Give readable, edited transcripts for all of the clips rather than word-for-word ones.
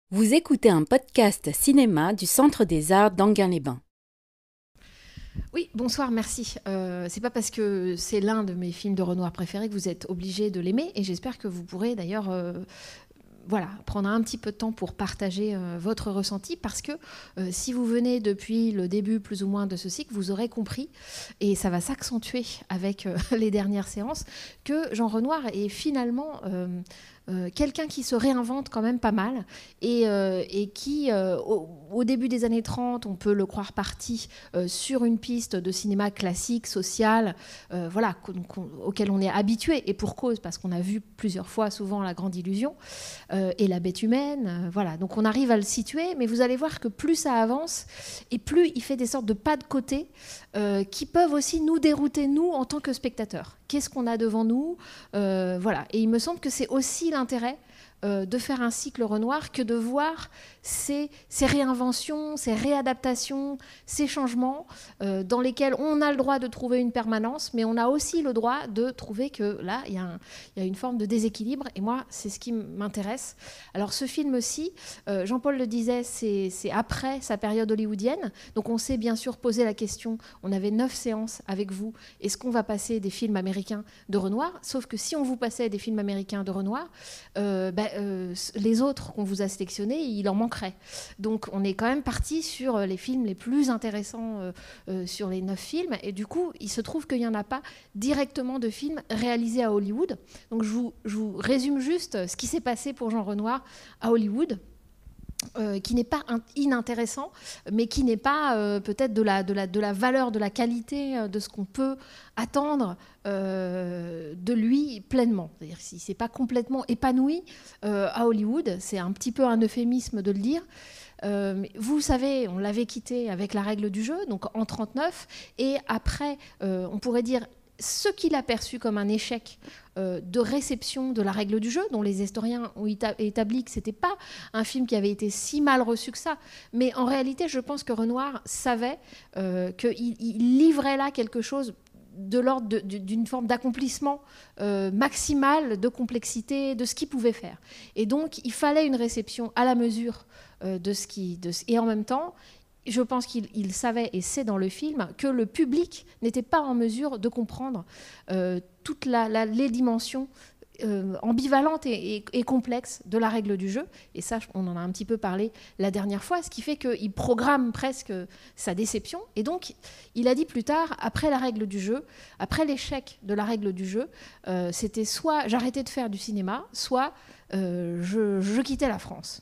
Vous écoutez un podcast cinéma du Centre des Arts d'Enghien-les-Bains. Oui, bonsoir, merci. C'est pas parce que c'est l'un de mes films de Renoir préférés que vous êtes obligé de l'aimer, et j'espère que vous pourrez d'ailleurs prendre un petit peu de temps pour partager votre ressenti, parce que si vous venez depuis le début plus ou moins de ce cycle, vous aurez compris, et ça va s'accentuer avec les dernières séances, que Jean Renoir est finalement quelqu'un qui se réinvente quand même pas mal et qui, au début des années 30, on peut le croire parti sur une piste de cinéma classique, social, auquel on est habitué, et pour cause, parce qu'on a vu plusieurs fois souvent La Grande Illusion et La Bête humaine. Donc on arrive à le situer, mais vous allez voir que plus ça avance et plus il fait des sortes de pas de côté qui peuvent aussi nous dérouter, nous, en tant que spectateurs. Qu'est-ce qu'on a devant nous Et il me semble que c'est aussi l'intérêt de faire un cycle Renoir que de voir ces réinventions, ces réadaptations, ces changements dans lesquels on a le droit de trouver une permanence, mais on a aussi le droit de trouver que là, il y a une forme de déséquilibre, et moi, c'est ce qui m'intéresse. Alors ce film-ci, Jean-Paul le disait, c'est après sa période hollywoodienne, donc on s'est bien sûr posé la question, on avait 9 séances avec vous, est-ce qu'on va passer des films américains de Renoir? Sauf que si on vous passait des films américains de Renoir, les autres qu'on vous a sélectionnés, il en manquerait. Donc on est quand même parti sur les films les plus intéressants sur les 9 films, et du coup il se trouve qu'il n'y en a pas directement de films réalisés à Hollywood. Donc je vous résume juste ce qui s'est passé pour Jean Renoir à Hollywood. Qui n'est pas inintéressant, mais qui n'est pas peut-être de la valeur, de la qualité de ce qu'on peut attendre de lui pleinement. C'est-à-dire qu'il ne s'est pas complètement épanoui à Hollywood, c'est un petit peu un euphémisme de le dire. Vous savez, on l'avait quitté avec La Règle du jeu, donc en 1939, et après, on pourrait dire ce qu'il a perçu comme un échec de réception de La Règle du jeu, dont les historiens ont établi que ce n'était pas un film qui avait été si mal reçu que ça. Mais en réalité, je pense que Renoir savait qu'il livrait là quelque chose de l'ordre d'une forme d'accomplissement maximal de complexité de ce qu'il pouvait faire. Et donc, il fallait une réception à la mesure et en même temps, je pense qu'il savait, et c'est dans le film, que le public n'était pas en mesure de comprendre toutes les dimensions ambivalentes et complexes de La Règle du jeu. Et ça, on en a un petit peu parlé la dernière fois, ce qui fait qu'il programme presque sa déception. Et donc, il a dit plus tard, après La Règle du jeu, après l'échec de La Règle du jeu, c'était soit j'arrêtais de faire du cinéma, soit je quittais la France.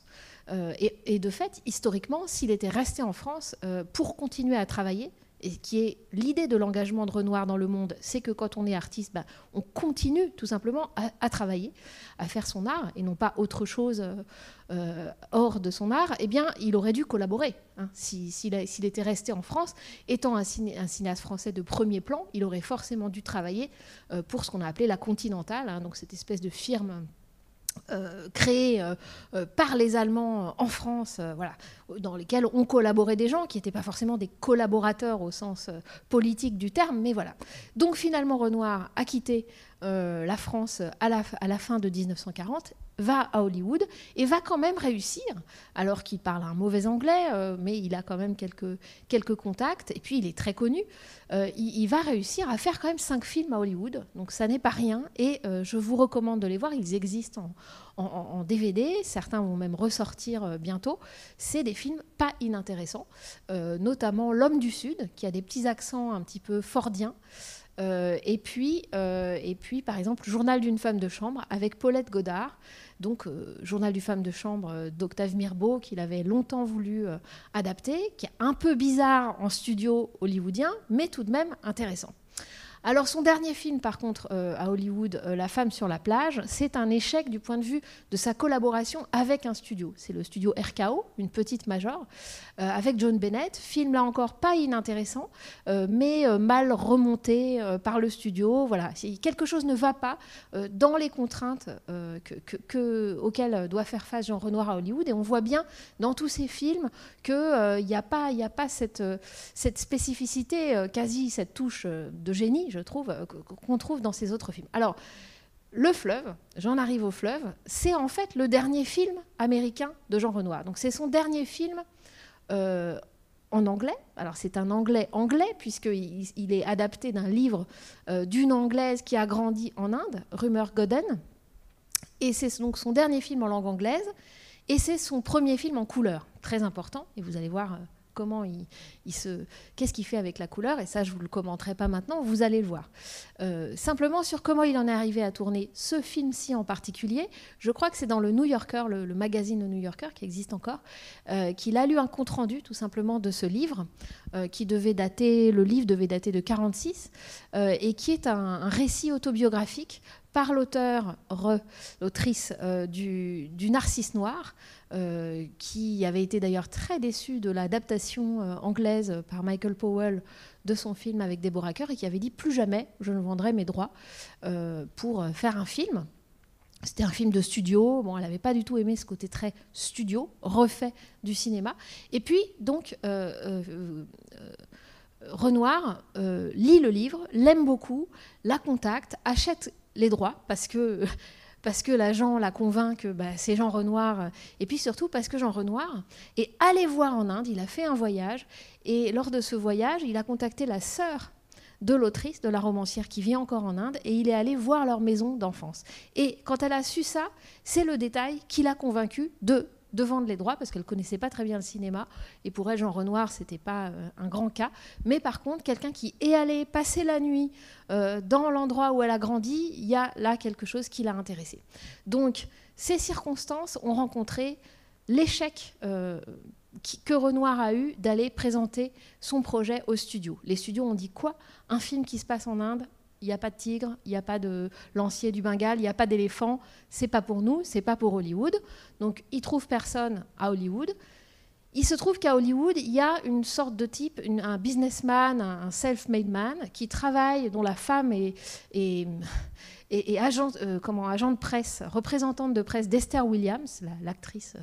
Et de fait, historiquement, s'il était resté en France pour continuer à travailler, et qui est l'idée de l'engagement de Renoir dans le monde, c'est que quand on est artiste, on continue tout simplement à travailler, à faire son art, et non pas autre chose hors de son art, eh bien, il aurait dû collaborer. S'il était resté en France, étant un cinéaste français de premier plan, il aurait forcément dû travailler pour ce qu'on a appelé la Continentale, donc cette espèce de firme créés par les Allemands en France, dans lesquels ont collaboré des gens qui n'étaient pas forcément des collaborateurs au sens politique du terme, mais voilà. Donc finalement, Renoir a quitté la France à la fin de 1940, va à Hollywood et va quand même réussir, alors qu'il parle un mauvais anglais, mais il a quand même quelques contacts, et puis il est très connu. Il va réussir à faire quand même 5 films à Hollywood, donc ça n'est pas rien, et je vous recommande de les voir, ils existent en DVD, certains vont même ressortir bientôt. C'est des films pas inintéressants, notamment L'Homme du Sud, qui a des petits accents un petit peu fordiens, et puis, par exemple, Journal d'une femme de chambre avec Paulette Goddard, donc Journal d'une femme de chambre d'Octave Mirbeau, qu'il avait longtemps voulu adapter, qui est un peu bizarre en studio hollywoodien, mais tout de même intéressant. Alors son dernier film, par contre, à Hollywood, La femme sur la plage, c'est un échec du point de vue de sa collaboration avec un studio. C'est le studio RKO, une petite major, avec John Bennett. Film, là encore, pas inintéressant, mais mal remonté par le studio. Voilà. Quelque chose ne va pas dans les contraintes auxquelles doit faire face Jean Renoir à Hollywood. Et on voit bien dans tous ces films qu'il n'y a pas cette spécificité, quasi cette touche de génie, je trouve, qu'on trouve dans ces autres films. Alors, Le fleuve, j'en arrive au fleuve, c'est en fait le dernier film américain de Jean Renoir. Donc c'est son dernier film en anglais. Alors c'est un anglais puisqu'il est adapté d'un livre d'une Anglaise qui a grandi en Inde, Rumer Godden. Et c'est donc son dernier film en langue anglaise. Et c'est son premier film en couleur, très important. Et vous allez voir comment qu'est-ce qu'il fait avec la couleur. Et ça, je ne vous le commenterai pas maintenant, vous allez le voir. Simplement sur comment il en est arrivé à tourner ce film-ci en particulier, je crois que c'est dans le New Yorker, le magazine Le New Yorker, qui existe encore, qu'il a lu un compte-rendu, tout simplement, de ce livre, le livre devait dater de 1946, et qui est un récit autobiographique par l'autrice du Narcisse Noir, qui avait été d'ailleurs très déçue de l'adaptation anglaise par Michael Powell de son film avec Deborah Kerr, et qui avait dit plus jamais je ne vendrai mes droits pour faire un film. C'était un film de studio. Bon, elle n'avait pas du tout aimé ce côté très studio, refait du cinéma. Et puis, donc, Renoir lit le livre, l'aime beaucoup, la contacte, achète les droits parce que l'agent la convainc que c'est Jean Renoir, et puis surtout parce que Jean Renoir est allé voir en Inde, il a fait un voyage, et lors de ce voyage, il a contacté la sœur de l'autrice, de la romancière qui vit encore en Inde, et il est allé voir leur maison d'enfance. Et quand elle a su ça, c'est le détail qui l'a convaincue de vendre les droits, parce qu'elle ne connaissait pas très bien le cinéma, et pour elle, Jean Renoir, ce n'était pas un grand cas. Mais par contre, quelqu'un qui est allé passer la nuit dans l'endroit où elle a grandi, il y a là quelque chose qui l'a intéressée. Donc, ces circonstances ont rencontré l'échec que Renoir a eu d'aller présenter son projet aux studios. Les studios ont dit quoi ? Un film qui se passe en Inde, il n'y a pas de tigre, il n'y a pas de lancier du Bengale, il n'y a pas d'éléphant, c'est pas pour nous, c'est pas pour Hollywood. Donc ils trouvent personne à Hollywood. Il se trouve qu'à Hollywood, il y a une sorte de type, un businessman, un self-made man, qui travaille, dont la femme est agent de presse, représentante de presse d'Esther Williams, l'actrice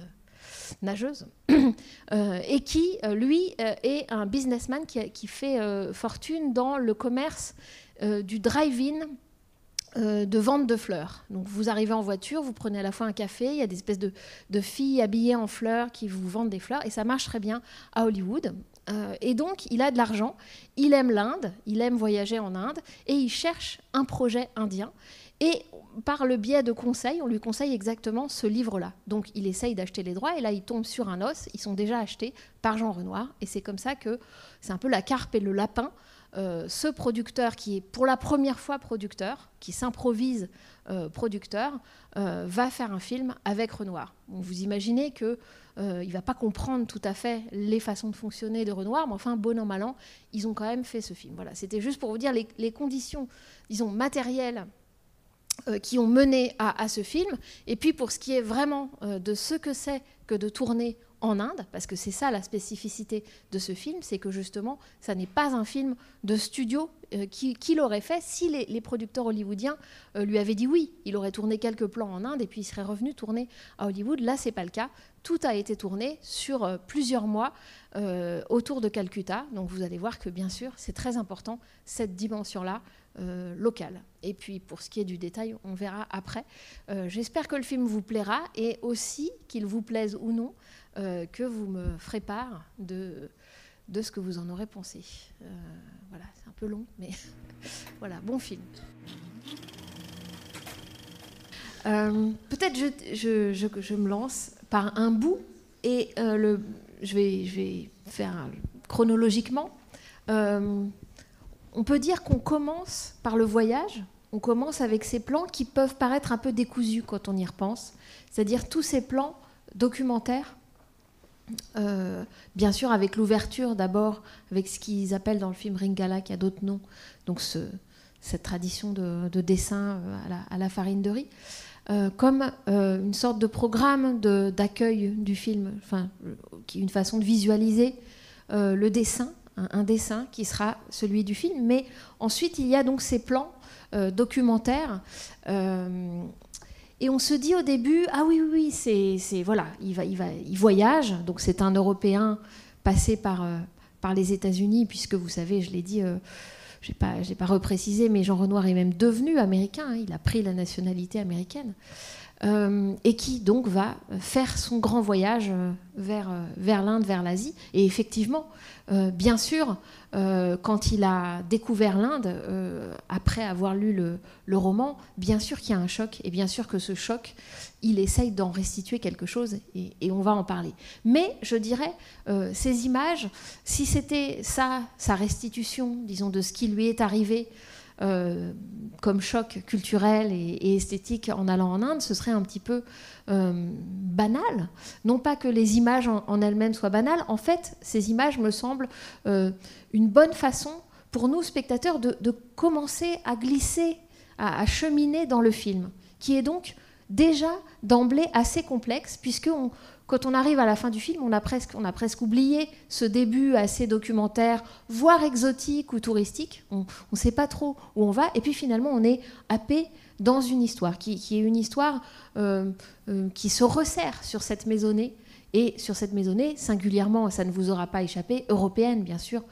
nageuse, et qui, lui, est un businessman qui fait fortune dans le commerce du drive-in de vente de fleurs. Donc vous arrivez en voiture, vous prenez à la fois un café, il y a des espèces de filles habillées en fleurs qui vous vendent des fleurs, et ça marche très bien à Hollywood. Et donc il a de l'argent, il aime l'Inde, il aime voyager en Inde, et il cherche un projet indien. Et par le biais de conseils, on lui conseille exactement ce livre-là. Donc il essaye d'acheter les droits, et là il tombe sur un os, ils sont déjà achetés par Jean Renoir, et c'est comme ça que c'est un peu la carpe et le lapin. Ce producteur qui est pour la première fois producteur, qui s'improvise producteur, va faire un film avec Renoir. Donc vous imaginez qu'il ne va pas comprendre tout à fait les façons de fonctionner de Renoir, mais enfin, bon an, mal an, ils ont quand même fait ce film. Voilà, c'était juste pour vous dire les conditions, disons, matérielles qui ont mené à ce film. Et puis pour ce qui est vraiment de ce que c'est que de tourner en Inde, parce que c'est ça la spécificité de ce film, c'est que justement, ça n'est pas un film de studio qu'il aurait fait si les producteurs hollywoodiens lui avaient dit oui. Il aurait tourné quelques plans en Inde et puis il serait revenu tourner à Hollywood. Là, c'est pas le cas. Tout a été tourné sur plusieurs mois autour de Calcutta. Donc vous allez voir que bien sûr, c'est très important, cette dimension-là locale. Et puis pour ce qui est du détail, on verra après. J'espère que le film vous plaira, et aussi qu'il vous plaise ou non, que vous me ferez part de ce que vous en aurez pensé. Voilà, c'est un peu long, mais voilà, bon film. Peut-être je me lance par un bout, et je vais faire chronologiquement. On peut dire qu'on commence par le voyage, on commence avec ces plans qui peuvent paraître un peu décousus quand on y repense, c'est-à-dire tous ces plans documentaires, bien sûr avec l'ouverture d'abord, avec ce qu'ils appellent dans le film Ringala, qui a d'autres noms, donc cette tradition de dessin à la farine de riz, comme une sorte de programme d'accueil du film, enfin, qui est une façon de visualiser le dessin, un dessin qui sera celui du film. Mais ensuite, il y a donc ces plans documentaires. Et on se dit au début, ah oui, c'est voilà, il voyage. Donc c'est un Européen passé par les États-Unis, puisque vous savez, je l'ai dit, j'ai pas reprécisé, mais Jean Renoir est même devenu américain, hein, il a pris la nationalité américaine, et qui donc va faire son grand voyage vers l'Inde, vers l'Asie. Et effectivement, bien sûr, quand il a découvert l'Inde, après avoir lu le roman, bien sûr qu'il y a un choc, et bien sûr que ce choc, il essaye d'en restituer quelque chose, et on va en parler. Mais je dirais, ces images, si c'était ça, sa restitution, disons, de ce qui lui est arrivé, comme choc culturel et esthétique en allant en Inde, ce serait un petit peu banal. Non pas que les images en elles-mêmes soient banales, en fait, ces images me semblent une bonne façon pour nous, spectateurs, de commencer à glisser, à cheminer dans le film, qui est donc déjà d'emblée assez complexe, puisque quand on arrive à la fin du film, on a presque oublié ce début assez documentaire, voire exotique ou touristique. On ne sait pas trop où on va. Et puis finalement, on est happé dans une histoire qui est une histoire qui se resserre sur cette maisonnée. Et sur cette maisonnée, singulièrement, ça ne vous aura pas échappé, européenne, bien sûr,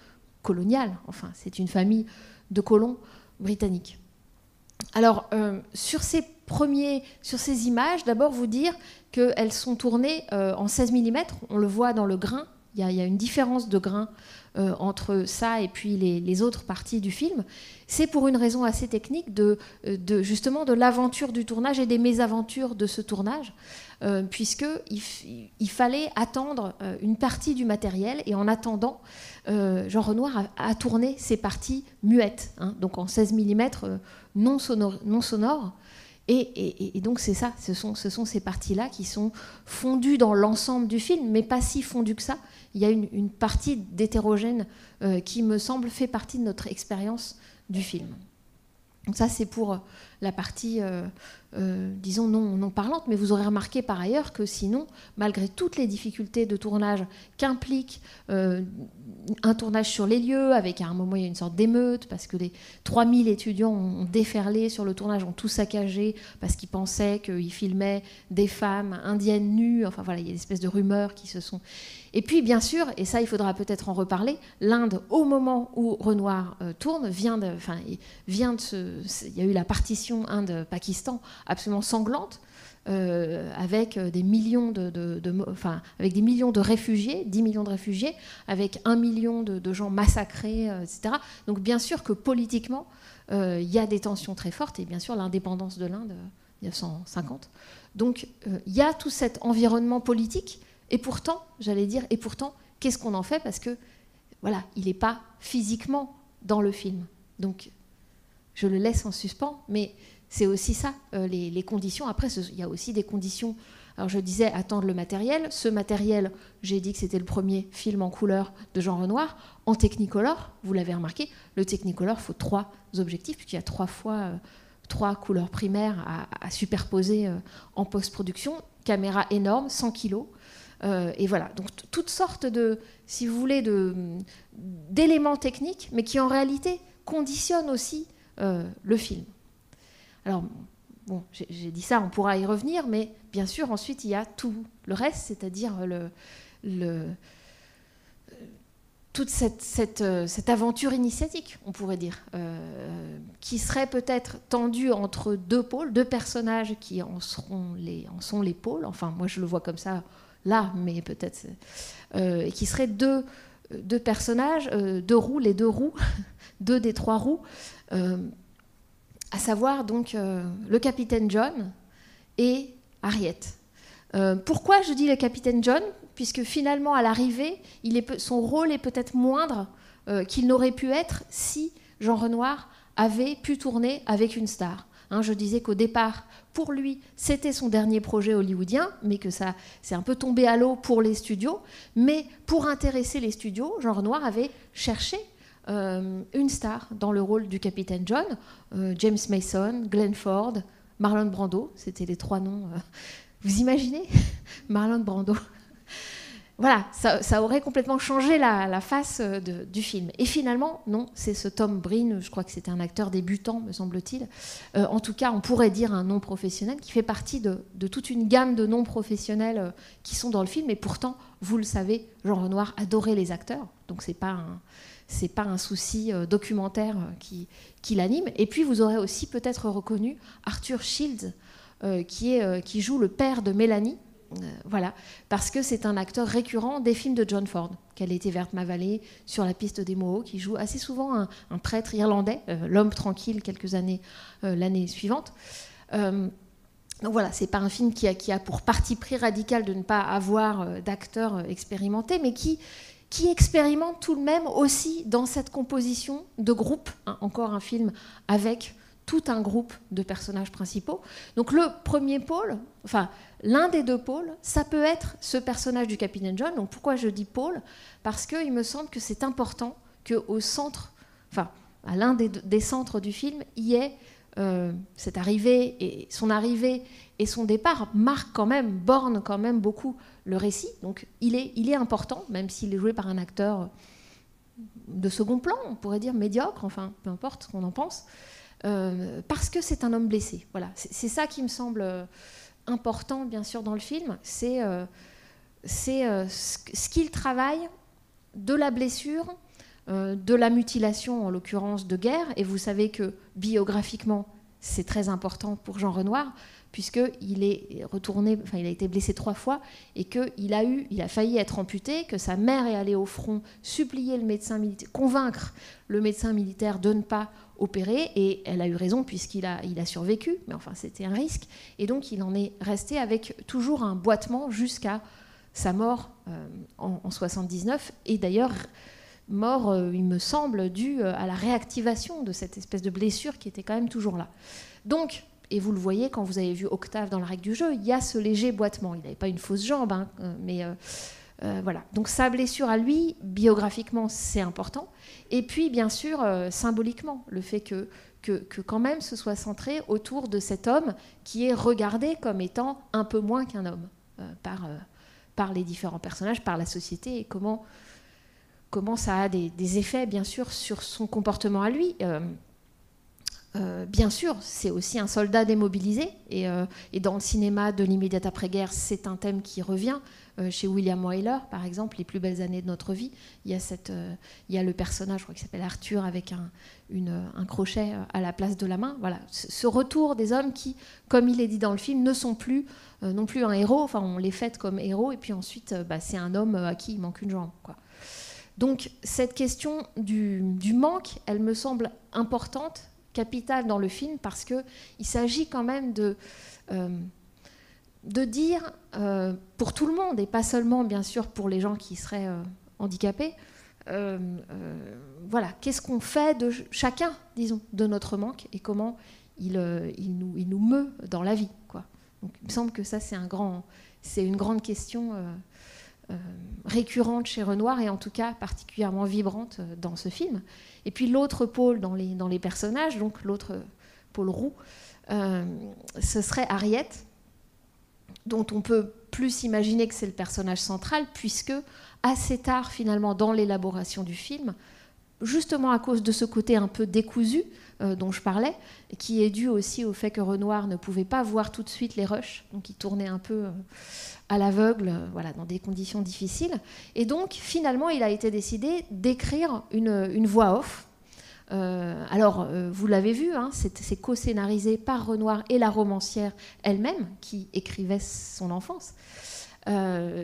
coloniale. Enfin, c'est une famille de colons britanniques. Alors, sur ces images, d'abord vous dire qu'elles sont tournées en 16 mm. On le voit dans le grain. Il y a une différence de grain entre ça et puis les autres parties du film. C'est pour une raison assez technique justement de l'aventure du tournage et des mésaventures de ce tournage, puisqu'il fallait attendre une partie du matériel, et en attendant, Jean Renoir a tourné ces parties muettes, hein, donc en 16 mm non sonores. Et donc c'est ça, ce sont ces parties-là qui sont fondues dans l'ensemble du film, mais pas si fondues que ça. Il y a une partie d'hétérogène qui, me semble, fait partie de notre expérience du film. Donc ça, c'est pour la partie, disons, non parlante, mais vous aurez remarqué par ailleurs que sinon, malgré toutes les difficultés de tournage qu'implique un tournage sur les lieux, avec à un moment il y a une sorte d'émeute, parce que les 3000 étudiants ont déferlé sur le tournage, ont tout saccagé, parce qu'ils pensaient qu'ils filmaient des femmes indiennes nues, enfin voilà, il y a une espèce de rumeurs qui se sont... Et puis, bien sûr, et ça, il faudra peut-être en reparler, l'Inde, au moment où Renoir tourne, il y a eu la partition Inde-Pakistan absolument sanglante, avec des millions avec des millions de réfugiés, 10 millions de réfugiés, avec 1 million de gens massacrés, etc. Donc, bien sûr que politiquement, il y a des tensions très fortes, et bien sûr, l'indépendance de l'Inde, 1950. Donc, il y a tout cet environnement politique. Et pourtant, qu'est-ce qu'on en fait ? Parce que, voilà, il n'est pas physiquement dans le film. Donc, je le laisse en suspens, mais c'est aussi ça, les conditions. Après, il y a aussi des conditions. Alors, je disais, attendre le matériel. Ce matériel, j'ai dit que c'était le premier film en couleur de Jean Renoir. En Technicolor, vous l'avez remarqué, le Technicolor, il faut 3 objectifs, puisqu'il y a 3 fois 3 couleurs primaires à superposer en post-production. Caméra énorme, 100 kilos. Et voilà, donc toutes sortes si vous voulez, d'éléments techniques, mais qui en réalité conditionnent aussi le film. Alors, bon, j'ai dit ça, on pourra y revenir, mais bien sûr, ensuite, il y a tout le reste, c'est-à-dire toute cette aventure initiatique, on pourrait dire, qui serait peut-être tendue entre 2 pôles, 2 personnages qui en sont les pôles, enfin, moi, je le vois comme ça, là, mais peut-être, qui seraient deux personnages, 2 roues, les 2 roues, 2 des 3 roues, à savoir donc le capitaine John et Harriet. Pourquoi je dis le capitaine John ? Puisque finalement, à l'arrivée, son rôle est peut-être moindre qu'il n'aurait pu être si Jean Renoir avait pu tourner avec une star. Hein, je disais qu'au départ, pour lui, c'était son dernier projet hollywoodien, mais que ça c'est un peu tombé à l'eau pour les studios. Mais pour intéresser les studios, Jean Renoir avait cherché une star dans le rôle du capitaine John, James Mason, Glenn Ford, Marlon Brando, c'était les 3 noms. Vous imaginez Marlon Brando. voilà, ça aurait complètement changé la face du film. Et finalement, non, c'est ce Tom Breen, je crois que c'était un acteur débutant, me semble-t-il. En tout cas, on pourrait dire un non professionnel qui fait partie de toute une gamme de non professionnels qui sont dans le film. Et pourtant, vous le savez, Jean Renoir adorait les acteurs. Donc, c'est pas un souci documentaire qui l'anime. Et puis, vous aurez aussi peut-être reconnu Arthur Shields, qui joue le père de Mélanie. Voilà, parce que c'est un acteur récurrent des films de John Ford, Quelle était verte ma vallée, Sur la piste des Mohawks, qui joue assez souvent un prêtre irlandais, l'homme tranquille, quelques années l'année suivante. Donc voilà, c'est pas un film qui a pour parti pris radical de ne pas avoir d'acteurs expérimentés, mais qui expérimente tout de même aussi dans cette composition de groupe, hein, encore un film avec tout un groupe de personnages principaux. Donc le premier pôle, enfin l'un des deux pôles, ça peut être ce personnage du Capitaine John. Donc pourquoi je dis pôle ? Parce qu'il me semble que c'est important qu'au centre, enfin à l'un des centres du film, il y ait cette arrivée et son départ marquent quand même, bornent quand même beaucoup le récit. Donc il est important, même s'il est joué par un acteur de second plan, on pourrait dire médiocre, enfin peu importe ce qu'on en pense. Parce que c'est un homme blessé. Voilà, c'est ça qui me semble important, bien sûr, dans le film. C'est ce qu'il travaille de la blessure, de la mutilation, en l'occurrence de guerre. Et vous savez que biographiquement, c'est très important pour Jean Renoir, puisqu'il est retourné, enfin, il a été blessé 3 fois et qu'il a failli être amputé, que sa mère est allée au front supplier le médecin militaire, convaincre le médecin militaire de ne pas opérer, et elle a eu raison puisqu'il a survécu, mais enfin c'était un risque, et donc il en est resté avec toujours un boitement jusqu'à sa mort en 79, et d'ailleurs mort, il me semble, due à la réactivation de cette espèce de blessure qui était quand même toujours là. Donc, et vous le voyez quand vous avez vu Octave dans la règle du jeu, il y a ce léger boitement. Il n'avait pas une fausse jambe, hein, mais voilà. Donc sa blessure à lui, biographiquement, c'est important. Et puis, bien sûr, symboliquement, le fait que quand même ce soit centré autour de cet homme qui est regardé comme étant un peu moins qu'un homme par les différents personnages, par la société, et comment ça a des effets, bien sûr, sur son comportement à lui. Bien sûr, c'est aussi un soldat démobilisé, et dans le cinéma de l'immédiate après-guerre, c'est un thème qui revient. Chez William Wyler, par exemple, Les plus belles années de notre vie, il y a le personnage, je crois qu'il s'appelle Arthur, avec un crochet à la place de la main. Voilà, ce retour des hommes qui, comme il est dit dans le film, ne sont plus non plus un héros. Enfin, on les fête comme héros, et puis ensuite, c'est un homme à qui il manque une jambe, quoi. Donc, cette question du manque, elle me semble importante, capitale dans le film, parce qu'il s'agit quand même de dire pour tout le monde, et pas seulement bien sûr pour les gens qui seraient handicapés, voilà, qu'est-ce qu'on fait de chacun, disons, de notre manque, et comment il nous meut dans la vie, quoi. Donc, il me semble que ça, c'est une grande question récurrente chez Renoir, et en tout cas particulièrement vibrante dans ce film. Et puis l'autre pôle dans les personnages, donc l'autre pôle roux, ce serait Harriet, dont on peut plus imaginer que c'est le personnage central, puisque assez tard finalement dans l'élaboration du film, justement à cause de ce côté un peu décousu dont je parlais, qui est dû aussi au fait que Renoir ne pouvait pas voir tout de suite les rushs, donc il tournait un peu à l'aveugle, voilà, dans des conditions difficiles. Et donc finalement il a été décidé d'écrire une voix off. Alors, vous l'avez vu, hein, c'est co-scénarisé par Renoir et la romancière elle-même, qui écrivait son enfance.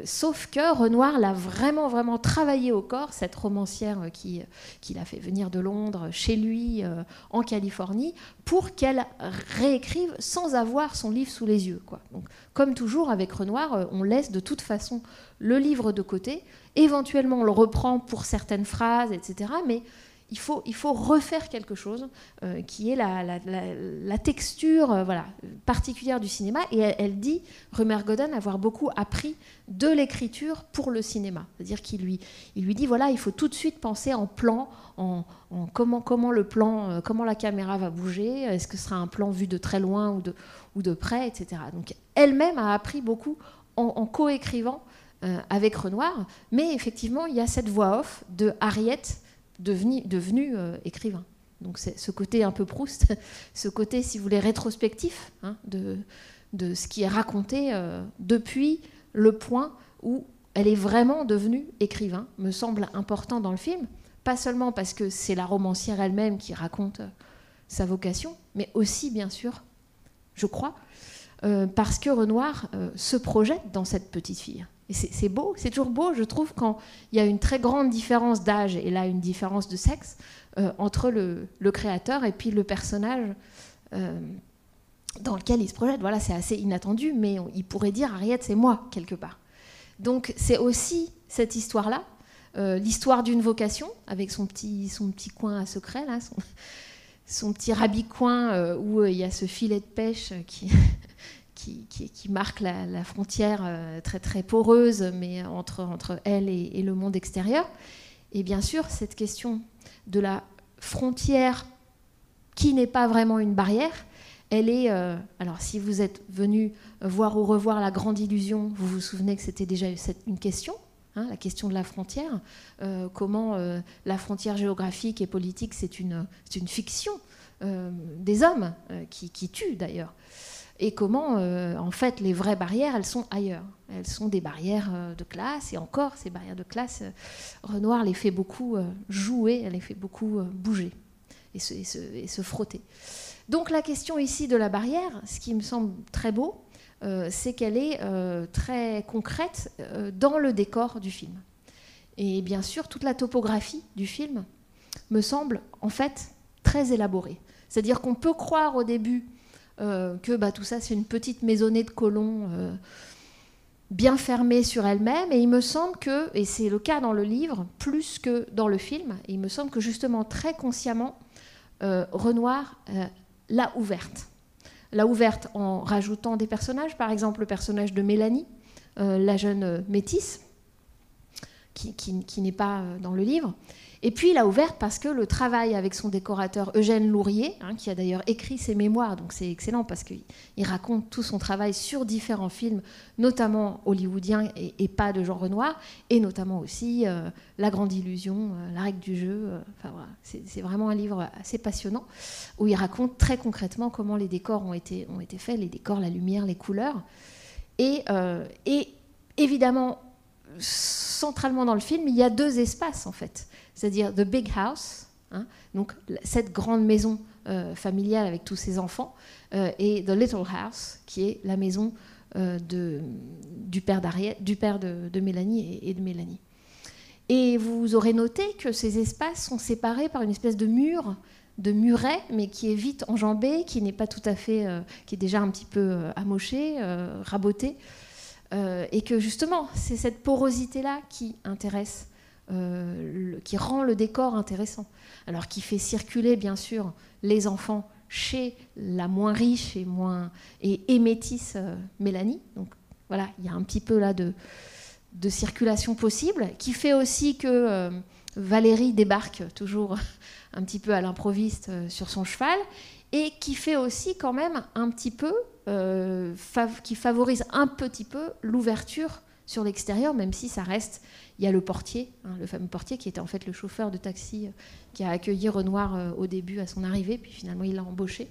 Sauf que Renoir l'a vraiment, vraiment travaillé au corps, cette romancière qu'il a fait venir de Londres, chez lui, en Californie, pour qu'elle réécrive sans avoir son livre sous les yeux, quoi. Donc, comme toujours avec Renoir, on laisse de toute façon le livre de côté. Éventuellement, on le reprend pour certaines phrases, etc., mais il faut refaire quelque chose qui est la texture voilà, particulière du cinéma. Et elle dit, Rumer Godden, avoir beaucoup appris de l'écriture pour le cinéma. C'est-à-dire qu'il lui dit, voilà, il faut tout de suite penser en plan, en comment le plan, comment la caméra va bouger, est-ce que ce sera un plan vu de très loin ou de près, etc. Donc elle-même a appris beaucoup en coécrivant avec Renoir, mais effectivement, il y a cette voix off de Harriet devenue écrivain. Donc c'est ce côté un peu Proust, ce côté, si vous voulez, rétrospectif de ce qui est raconté depuis le point où elle est vraiment devenue écrivain, me semble important dans le film, pas seulement parce que c'est la romancière elle-même qui raconte sa vocation, mais aussi, bien sûr, je crois, parce que Renoir se projette dans cette petite fille. Et c'est beau, c'est toujours beau, je trouve, quand il y a une très grande différence d'âge, et là une différence de sexe, entre le créateur et puis le personnage dans lequel il se projette. Voilà, c'est assez inattendu, mais il pourrait dire « Harriet, c'est moi », quelque part. Donc c'est aussi cette histoire-là, l'histoire d'une vocation, avec son petit coin à secret, là, son petit rabicoin où il y a ce filet de pêche qui marque la frontière très, très poreuse, mais entre elle et le monde extérieur. Et bien sûr, cette question de la frontière qui n'est pas vraiment une barrière, elle est... alors, si vous êtes venu voir ou revoir La Grande Illusion, vous vous souvenez que c'était déjà une question, la question de la frontière, comment la frontière géographique et politique, c'est une fiction des hommes qui tuent, d'ailleurs. Et comment, en fait, les vraies barrières, elles sont ailleurs. Elles sont des barrières de classe, et encore, ces barrières de classe, Renoir les fait beaucoup jouer, elle les fait beaucoup bouger et se frotter. Donc la question ici de la barrière, ce qui me semble très beau, c'est qu'elle est très concrète dans le décor du film. Et bien sûr, toute la topographie du film me semble, en fait, très élaborée. C'est-à-dire qu'on peut croire au début que tout ça, c'est une petite maisonnée de colons bien fermée sur elle-même. Et il me semble que, et c'est le cas dans le livre, plus que dans le film, et il me semble que justement, très consciemment, Renoir l'a ouverte. L'a ouverte en rajoutant des personnages, par exemple le personnage de Mélanie, la jeune métisse, qui n'est pas dans le livre. Et puis il l'a ouverte parce que le travail avec son décorateur Eugène Lourier, qui a d'ailleurs écrit ses mémoires, donc c'est excellent parce qu'il raconte tout son travail sur différents films, notamment hollywoodiens et pas de Jean Renoir, et notamment aussi La Grande Illusion, La Règle du jeu. Enfin, voilà, c'est vraiment un livre assez passionnant où il raconte très concrètement comment les décors ont été faits, les décors, la lumière, les couleurs. Et évidemment, centralement dans le film, il y a deux espaces en fait. C'est-à-dire The Big House, donc cette grande maison familiale avec tous ses enfants, et The Little House, qui est la maison du père de Mélanie et de Mélanie. Et vous aurez noté que ces espaces sont séparés par une espèce de mur, de muret, mais qui est vite enjambé, qui n'est pas tout à fait, qui est déjà un petit peu amoché, raboté, et que justement, c'est cette porosité-là qui intéresse. Qui rend le décor intéressant. Alors qui fait circuler bien sûr les enfants chez la moins riche et métisse Mélanie. Donc voilà, il y a un petit peu là de circulation possible, qui fait aussi que Valérie débarque toujours un petit peu à l'improviste sur son cheval, et qui fait aussi quand même un petit peu, qui favorise un petit peu l'ouverture sur l'extérieur, même si ça reste... Il y a le portier, le fameux portier qui était en fait le chauffeur de taxi qui a accueilli Renoir au début à son arrivée, puis finalement il l'a embauché.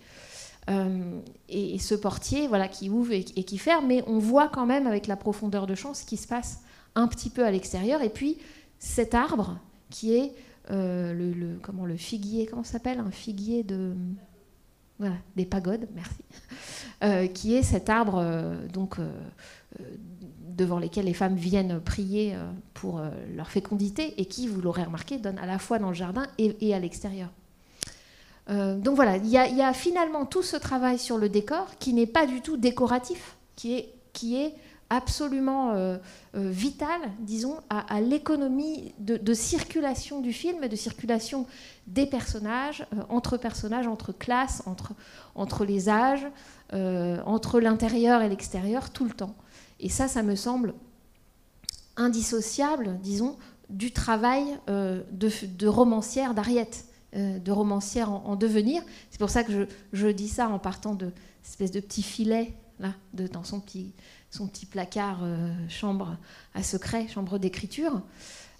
Et ce portier, voilà, qui ouvre et qui ferme, mais on voit quand même avec la profondeur de champ ce qui se passe un petit peu à l'extérieur. Et puis cet arbre qui est le figuier, comment ça s'appelle, un figuier voilà, des pagodes, merci, qui est cet arbre devant lesquels les femmes viennent prier pour leur fécondité, et qui, vous l'aurez remarqué, donne à la fois dans le jardin et à l'extérieur. Donc voilà, il y a finalement tout ce travail sur le décor qui n'est pas du tout décoratif, qui est absolument vital, disons, à l'économie de circulation du film et de circulation des personnages, entre classes, entre les âges, entre l'intérieur et l'extérieur, tout le temps. Et ça me semble indissociable, disons, du travail de romancière d'Harriet, de romancière en devenir. C'est pour ça que je dis ça en partant de cette espèce de petit filet là, dans son petit placard, chambre à secret, chambre d'écriture,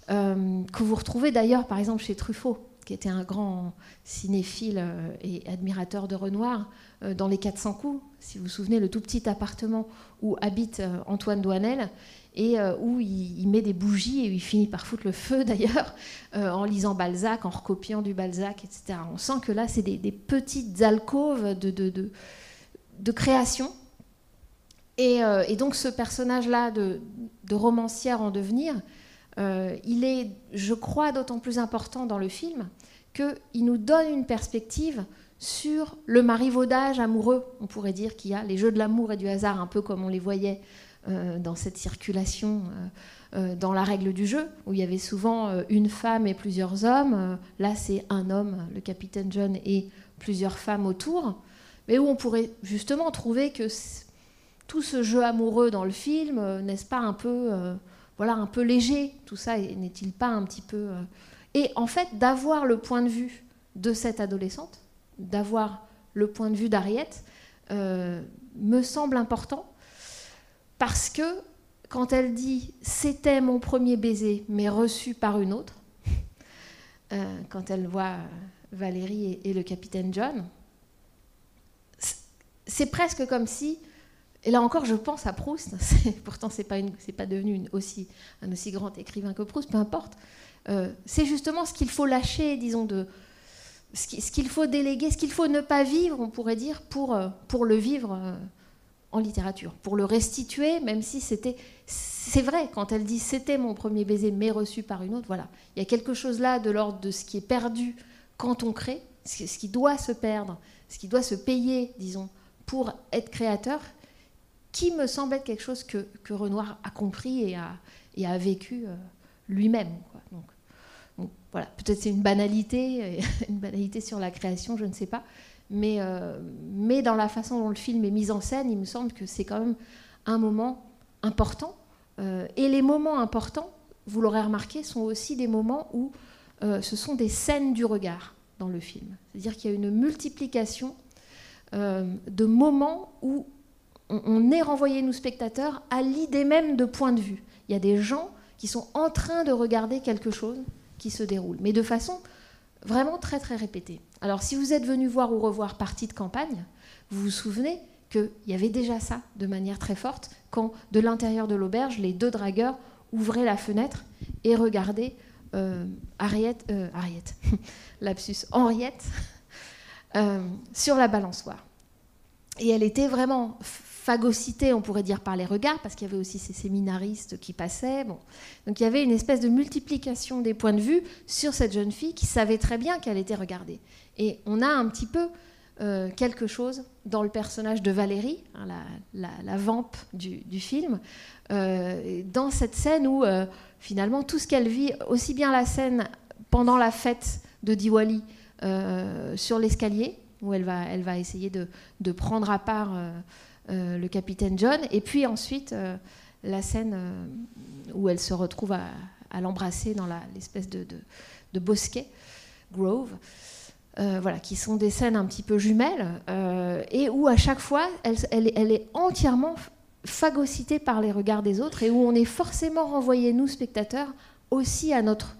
que vous retrouvez d'ailleurs, par exemple, chez Truffaut, qui était un grand cinéphile et admirateur de Renoir, dans Les 400 coups, si vous vous souvenez, le tout petit appartement où habite Antoine Doinel, et où il met des bougies et où il finit par foutre le feu d'ailleurs, en lisant Balzac, en recopiant du Balzac, etc. On sent que là, c'est des petites alcôves de création. Et donc ce personnage-là de romancière en devenir, il est, je crois, d'autant plus important dans le film qu'il nous donne une perspective sur le marivaudage amoureux, on pourrait dire, qu'il y a les jeux de l'amour et du hasard, un peu comme on les voyait dans cette circulation, dans la règle du jeu, où il y avait souvent une femme et plusieurs hommes. Là, c'est un homme, le capitaine John, et plusieurs femmes autour, mais où on pourrait justement trouver que tout ce jeu amoureux dans le film, n'est-ce pas un peu, un peu léger, tout ça, n'est-il pas un petit peu... Et en fait, d'avoir le point de vue de cette adolescente, d'avoir le point de vue d'Harriet, me semble important, parce que quand elle dit « c'était mon premier baiser, mais reçu par une autre », quand elle voit Valérie et le capitaine John, c'est presque comme si... Et là encore, je pense à Proust. Pourtant, c'est pas devenu un aussi grand écrivain que Proust, peu importe. C'est justement ce qu'il faut lâcher, disons, ce qu'il faut déléguer, ce qu'il faut ne pas vivre, on pourrait dire, pour le vivre en littérature, pour le restituer, même si c'est vrai, quand elle dit « c'était mon premier baiser, mais reçu par une autre », voilà. Il y a quelque chose là de l'ordre de ce qui est perdu quand on crée, ce qui doit se perdre, ce qui doit se payer, disons, pour être créateur, qui me semble être quelque chose que Renoir a compris et a vécu lui-même. Donc, voilà, peut-être c'est une banalité sur la création, je ne sais pas, mais dans la façon dont le film est mis en scène, il me semble que c'est quand même un moment important. Et les moments importants, vous l'aurez remarqué, sont aussi des moments où ce sont des scènes du regard dans le film. C'est-à-dire qu'il y a une multiplication de moments où on est renvoyé, nous spectateurs, à l'idée même de point de vue. Il y a des gens qui sont en train de regarder quelque chose qui se déroule, mais de façon vraiment très très répétée. Alors si vous êtes venu voir ou revoir Partie de campagne, vous vous souvenez qu'il y avait déjà ça de manière très forte, quand de l'intérieur de l'auberge, les deux dragueurs ouvraient la fenêtre et regardaient Henriette sur la balançoire. Et elle était vraiment phagocytée, on pourrait dire, par les regards, parce qu'il y avait aussi ces séminaristes qui passaient. Bon. Donc il y avait une espèce de multiplication des points de vue sur cette jeune fille qui savait très bien qu'elle était regardée. Et on a un petit peu quelque chose dans le personnage de Valérie, hein, la vampe du film, dans cette scène où finalement tout ce qu'elle vit, aussi bien la scène pendant la fête de Diwali sur l'escalier, où elle va essayer de prendre à part le capitaine John, et puis ensuite la scène où elle se retrouve à l'embrasser dans l'espèce de bosquet, Grove, voilà, qui sont des scènes un petit peu jumelles, et où à chaque fois, elle est entièrement phagocytée par les regards des autres, et où on est forcément renvoyé, nous, spectateurs, aussi à notre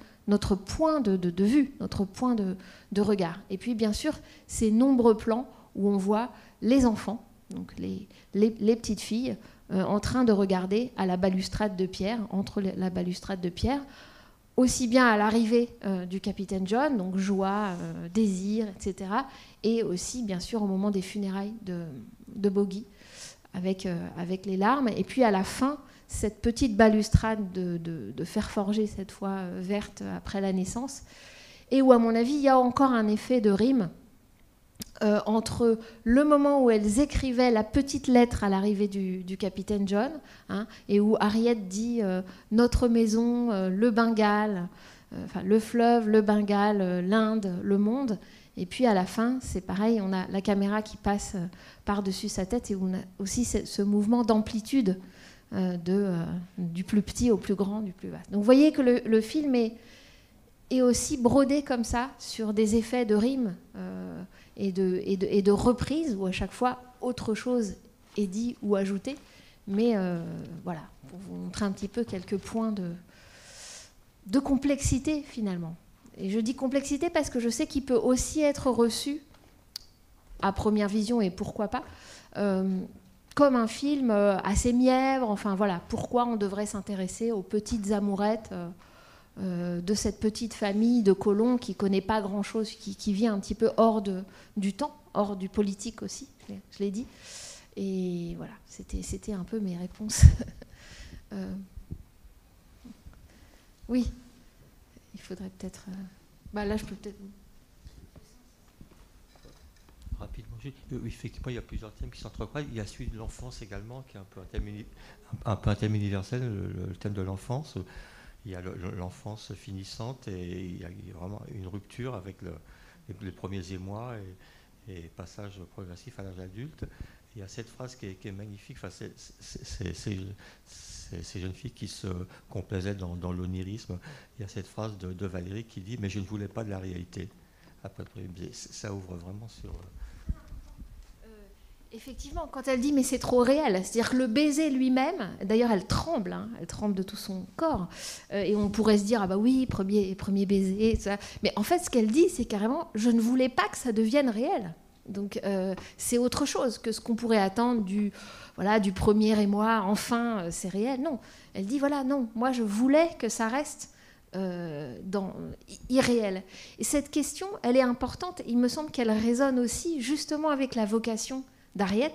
point de vue, notre point de regard. Et puis, bien sûr, ces nombreux plans où on voit les enfants, donc les petites filles, en train de regarder à la balustrade de pierre, entre la balustrade de pierre, aussi bien à l'arrivée du capitaine John, donc joie, désir, etc., et aussi, bien sûr, au moment des funérailles de Bogey, avec les larmes, et puis à la fin, cette petite balustrade de fer forgé, cette fois verte, après la naissance, et où, à mon avis, il y a encore un effet de rime entre le moment où elles écrivaient la petite lettre à l'arrivée du capitaine John, hein, et où Harriet dit notre maison, le Bengale, le fleuve, le Bengale, l'Inde, le monde. Et puis à la fin, c'est pareil, on a la caméra qui passe par-dessus sa tête, et on a aussi ce mouvement d'amplitude du plus petit au plus grand, du plus vaste. Donc vous voyez que le film est aussi brodé comme ça sur des effets de rime et de reprise, où à chaque fois autre chose est dit ou ajouté. Mais voilà, pour vous montrer un petit peu quelques points de complexité finalement. Et je dis complexité parce que je sais qu'il peut aussi être reçu, à première vision, et pourquoi pas, comme un film assez mièvre. Enfin voilà, pourquoi on devrait s'intéresser aux petites amourettes de cette petite famille de colons qui ne connaît pas grand-chose, qui vit un petit peu hors du temps, hors du politique aussi, je l'ai dit. Et voilà, c'était un peu mes réponses. Oui, il faudrait peut-être... là, je peux peut-être... Rapidement, oui, effectivement, il y a plusieurs thèmes qui s'entrecroisent. Il y a celui de l'enfance également, qui est un peu un thème universel, le thème de l'enfance. Il y a l'enfance finissante et il y a vraiment une rupture avec les premiers émois et passage progressif à l'âge adulte. Il y a cette phrase qui est magnifique. Enfin, ces jeunes filles qui se complaisaient dans l'onirisme. Il y a cette phrase de Valérie qui dit « Mais je ne voulais pas de la réalité ». Après, ça ouvre vraiment sur... Effectivement, quand elle dit « mais c'est trop réel », c'est-à-dire que le baiser lui-même, d'ailleurs elle tremble de tout son corps, et on pourrait se dire « ah bah oui, premier baiser », ça. Mais en fait ce qu'elle dit c'est carrément « je ne voulais pas que ça devienne réel ». Donc c'est autre chose que ce qu'on pourrait attendre du premier émoi, enfin c'est réel. Non, elle dit voilà, non, moi je voulais que ça reste irréel. Et cette question, elle est importante. Il me semble qu'elle résonne aussi justement avec la vocation d'Harriet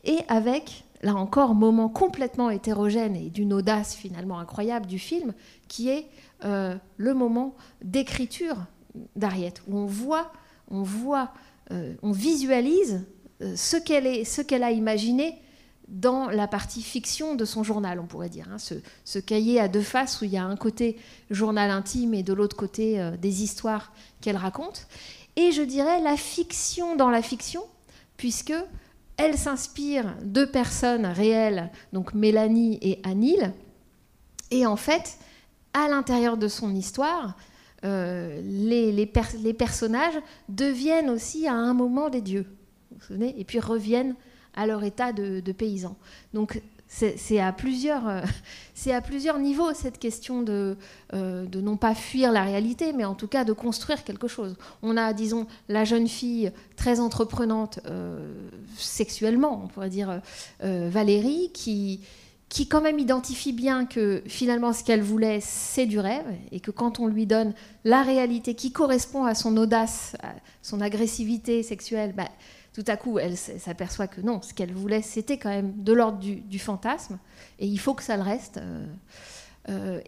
et avec, là encore, moment complètement hétérogène et d'une audace finalement incroyable du film, qui est le moment d'écriture d'Harriet, où on visualise ce qu'elle a imaginé dans la partie fiction de son journal, on pourrait dire. Ce cahier à deux faces où il y a un côté journal intime et de l'autre côté des histoires qu'elle raconte. Et je dirais la fiction dans la fiction, puisque elle s'inspire de personnes réelles, donc Mélanie et Anil. Et en fait, à l'intérieur de son histoire, les personnages deviennent aussi à un moment des dieux, vous vous souvenez, et puis reviennent à leur état de paysans. Donc c'est à plusieurs niveaux cette question de non pas fuir la réalité, mais en tout cas de construire quelque chose. On a, disons, la jeune fille très entreprenante sexuellement, on pourrait dire Valérie, qui quand même identifie bien que finalement ce qu'elle voulait, c'est du rêve, et que quand on lui donne la réalité qui correspond à son audace, à son agressivité sexuelle, tout à coup, elle s'aperçoit que non, ce qu'elle voulait, c'était quand même de l'ordre du fantasme, et il faut que ça le reste.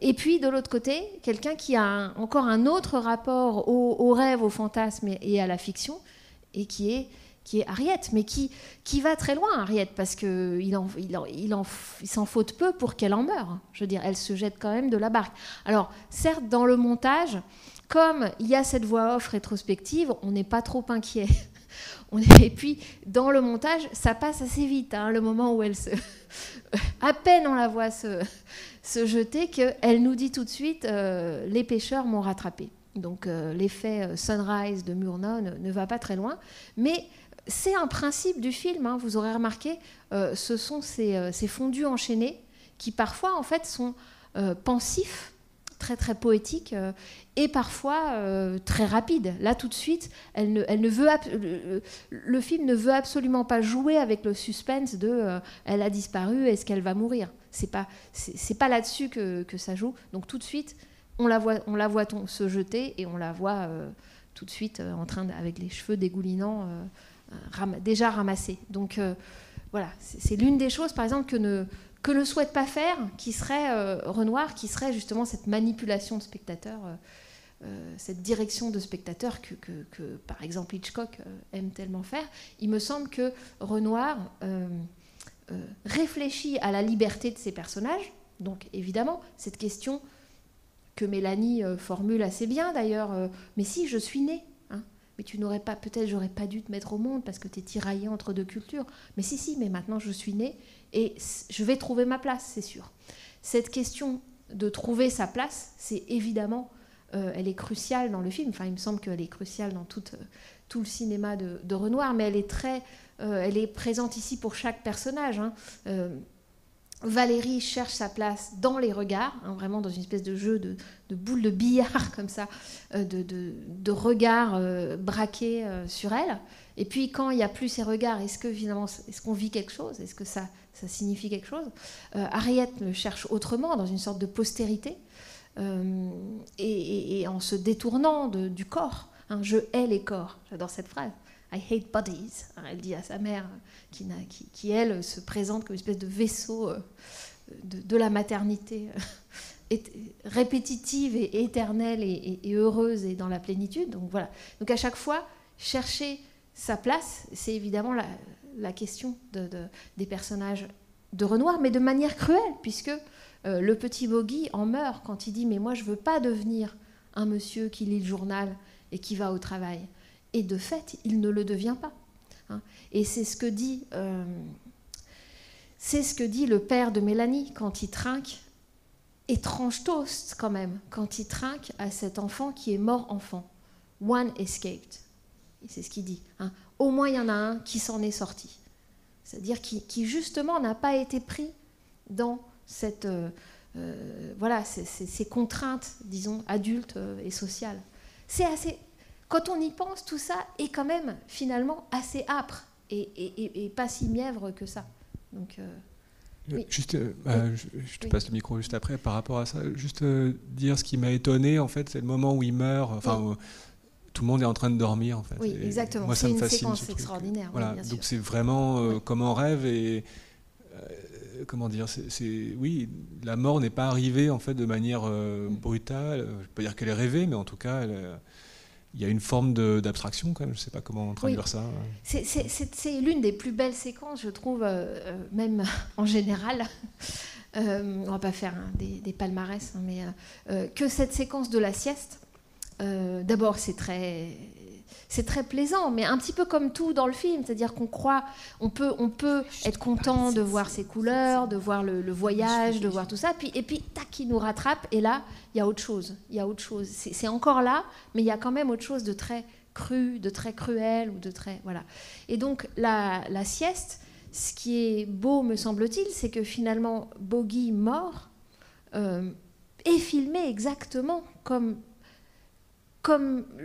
Et puis, de l'autre côté, quelqu'un qui a encore un autre rapport au rêve, au fantasme et à la fiction, et qui est Harriet, mais qui va très loin, Harriet, parce qu'il s'en faut peu pour qu'elle en meure. Je veux dire, elle se jette quand même de la barque. Alors, certes, dans le montage, comme il y a cette voix off rétrospective, on n'est pas trop inquiet. Et puis, dans le montage, ça passe assez vite, le moment où elle à peine on la voit se jeter, qu'elle nous dit tout de suite les pêcheurs m'ont rattrapé. Donc, l'effet Sunrise de Murnau ne va pas très loin, mais c'est un principe du film, vous aurez remarqué, ce sont ces fondus enchaînés qui parfois en fait sont pensifs, très très poétiques et parfois très rapides. Là tout de suite, le film ne veut absolument pas jouer avec le suspense de elle a disparu, est-ce qu'elle va mourir. C'est pas là-dessus que ça joue. Donc tout de suite, on la voit se jeter et on la voit tout de suite en train avec les cheveux dégoulinants. Déjà ramassé. Donc voilà, c'est l'une des choses, par exemple, que ne souhaite pas faire, qui serait Renoir, qui serait justement cette manipulation de spectateur, cette direction de spectateur que par exemple, Hitchcock aime tellement faire. Il me semble que Renoir réfléchit à la liberté de ses personnages. Donc évidemment, cette question que Mélanie formule assez bien d'ailleurs, mais si, je suis née. Mais tu n'aurais pas, peut-être j'aurais pas dû te mettre au monde parce que tu es tiraillée entre deux cultures. Mais si, mais maintenant je suis née et je vais trouver ma place, c'est sûr. Cette question de trouver sa place, c'est évidemment, elle est cruciale dans le film. Enfin, il me semble qu'elle est cruciale dans tout le cinéma de Renoir, mais elle est très elle est présente ici pour chaque personnage. Valérie cherche sa place dans les regards, vraiment dans une espèce de jeu de boule de billard comme ça, de regards braqués sur elle. Et puis quand il n'y a plus ces regards, est-ce qu'on vit quelque chose? Est-ce que ça signifie quelque chose? Harriet le cherche autrement, dans une sorte de postérité, et en se détournant du corps. Je hais les corps. J'adore cette phrase. I hate bodies. Elle dit à sa mère, qui elle, se présente comme une espèce de vaisseau de la maternité, répétitive et éternelle et heureuse et dans la plénitude. Donc voilà. Donc à chaque fois, chercher sa place, c'est évidemment la question des personnages de Renoir, mais de manière cruelle, puisque le petit Bogey en meurt quand il dit « Mais moi, je ne veux pas devenir un monsieur qui lit le journal et qui va au travail ». Et de fait, il ne le devient pas. Et c'est ce que dit le père de Mélanie quand il trinque, étrange toast quand même, quand il trinque à cet enfant qui est mort enfant. One escaped. Et c'est ce qu'il dit. Au moins, il y en a un qui s'en est sorti. C'est-à-dire qui justement n'a pas été pris dans cette, ces contraintes, disons, adultes et sociales. C'est assez... Quand on y pense, tout ça est quand même finalement assez âpre et pas si mièvre que ça. Donc, oui. Je te passe le micro juste après par rapport à ça. Juste dire ce qui m'a étonné, en fait, c'est le moment où il meurt. Où tout le monde est en train de dormir, en fait. Oui, exactement. Moi, ça me fascine, séquence ce truc. Extraordinaire. Voilà. Oui, bien donc sûr. c'est vraiment comme un rêve et comment dire, oui, la mort n'est pas arrivée en fait de manière brutale. Je ne peux pas dire qu'elle est rêvée, mais en tout cas, il y a une forme d'abstraction quand même. Je ne sais pas comment traduire ça. C'est l'une des plus belles séquences, je trouve, même en général. On ne va pas faire des palmarès, mais que cette séquence de la sieste. D'abord, c'est très plaisant, mais un petit peu comme tout dans le film, c'est-à-dire qu'on croit, on peut être content de voir ces couleurs, de voir le voyage, de voir tout ça, et puis tac, il nous rattrape, et là, il y a autre chose. C'est encore là, mais il y a quand même autre chose de très cru, de très cruel, ou de très voilà. Et donc la sieste, ce qui est beau, me semble-t-il, c'est que finalement, Bogey mort est filmé exactement comme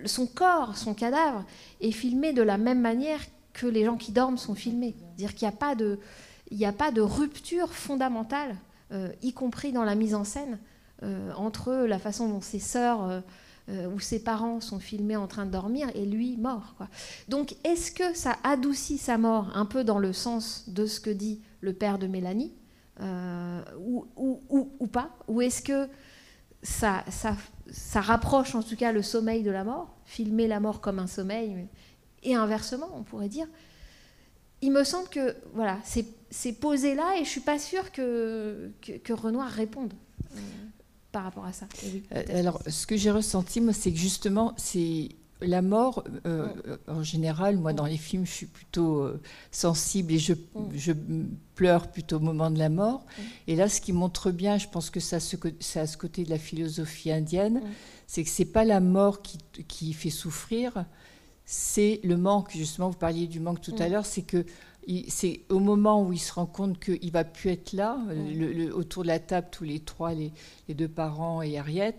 son corps, son cadavre, est filmé de la même manière que les gens qui dorment sont filmés. C'est-à-dire qu'il n'y a pas de rupture fondamentale, y compris dans la mise en scène, entre la façon dont ses sœurs ou ses parents sont filmés en train de dormir et lui mort, quoi. Donc est-ce que ça adoucit sa mort, un peu dans le sens de ce que dit le père de Mélanie, ou pas? Ou est-ce que ça rapproche en tout cas le sommeil de la mort, filmer la mort comme un sommeil, et inversement, on pourrait dire. Il me semble que voilà, c'est posé là, et je ne suis pas sûre que Renoir réponde par rapport à ça. Oui, alors, ce que j'ai ressenti, moi, c'est que justement, c'est la mort, en général, moi, dans les films, je suis plutôt sensible et je pleure plutôt au moment de la mort. Et là, ce qui montre bien, je pense que ça a ce côté de la philosophie indienne, c'est que ce n'est pas la mort qui fait souffrir, c'est le manque. Justement, vous parliez du manque tout à l'heure, c'est que c'est au moment où il se rend compte qu'il ne va plus être là, autour de la table, tous les trois, les deux parents et Harriet.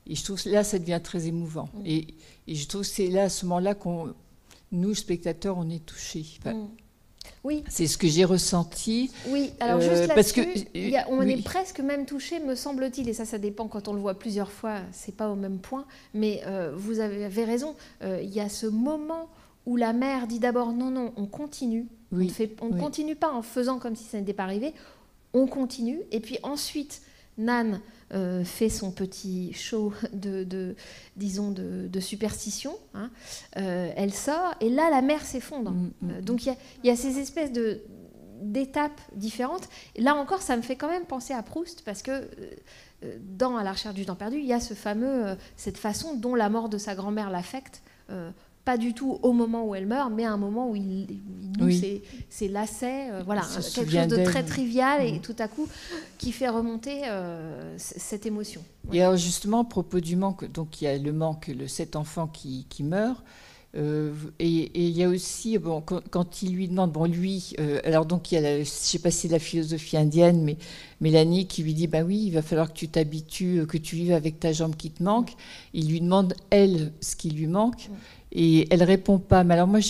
Et je trouve que là, ça devient très émouvant. Et je trouve que c'est là, à ce moment-là, nous, spectateurs, on est touchés. Enfin, oui. C'est ce que j'ai ressenti. Oui, alors juste là-dessus, on oui. est presque même touché, me semble-t-il, et ça dépend quand on le voit plusieurs fois, c'est pas au même point, mais vous avez raison, il y a ce moment où la mère dit d'abord non, on continue, on ne continue pas en faisant comme si ça n'était pas arrivé, on continue, et puis ensuite, Nan fait son petit show de superstition. Elle sort, et là, la mer s'effondre. Donc, il y a ces espèces d'étapes différentes. Et là encore, ça me fait quand même penser à Proust, parce que dans À la recherche du temps perdu, il y a cette façon dont la mort de sa grand-mère l'affecte, pas du tout au moment où elle meurt, mais à un moment où il noue ses lacets, quelque chose de très trivial et tout à coup qui fait remonter cette émotion. Et alors justement, à propos du manque, donc il y a le manque, cet enfant qui meurt, Et il y a aussi, bon, quand il lui demande, bon, lui, alors donc il y a, je sais pas si c'est la philosophie indienne, mais Mélanie qui lui dit, bah oui, il va falloir que tu t'habitues, que tu vives avec ta jambe qui te manque. Il lui demande, elle, ce qui lui manque. Et elle répond pas. Mais alors moi,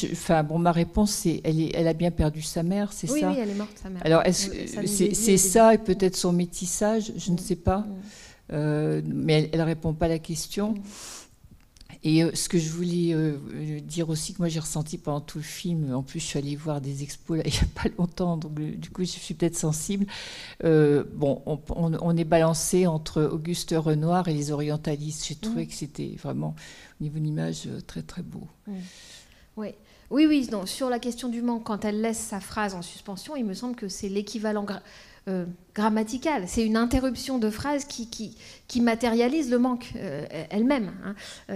ma réponse, c'est, elle a bien perdu sa mère, c'est oui, ça? Oui, elle est morte, sa mère. Alors, c'est ça et peut-être son métissage, je ne sais pas. Mais elle répond pas à la question. Et ce que je voulais dire aussi, que moi j'ai ressenti pendant tout le film, en plus je suis allée voir des expos là, il n'y a pas longtemps, donc du coup je suis peut-être sensible. On est balancé entre Auguste Renoir et les orientalistes. J'ai trouvé que c'était vraiment, au niveau de l'image, très très beau. Oui, non, sur la question du manque, quand elle laisse sa phrase en suspension, il me semble que c'est l'équivalent grammatical. C'est une interruption de phrase qui matérialise le manque elle-même,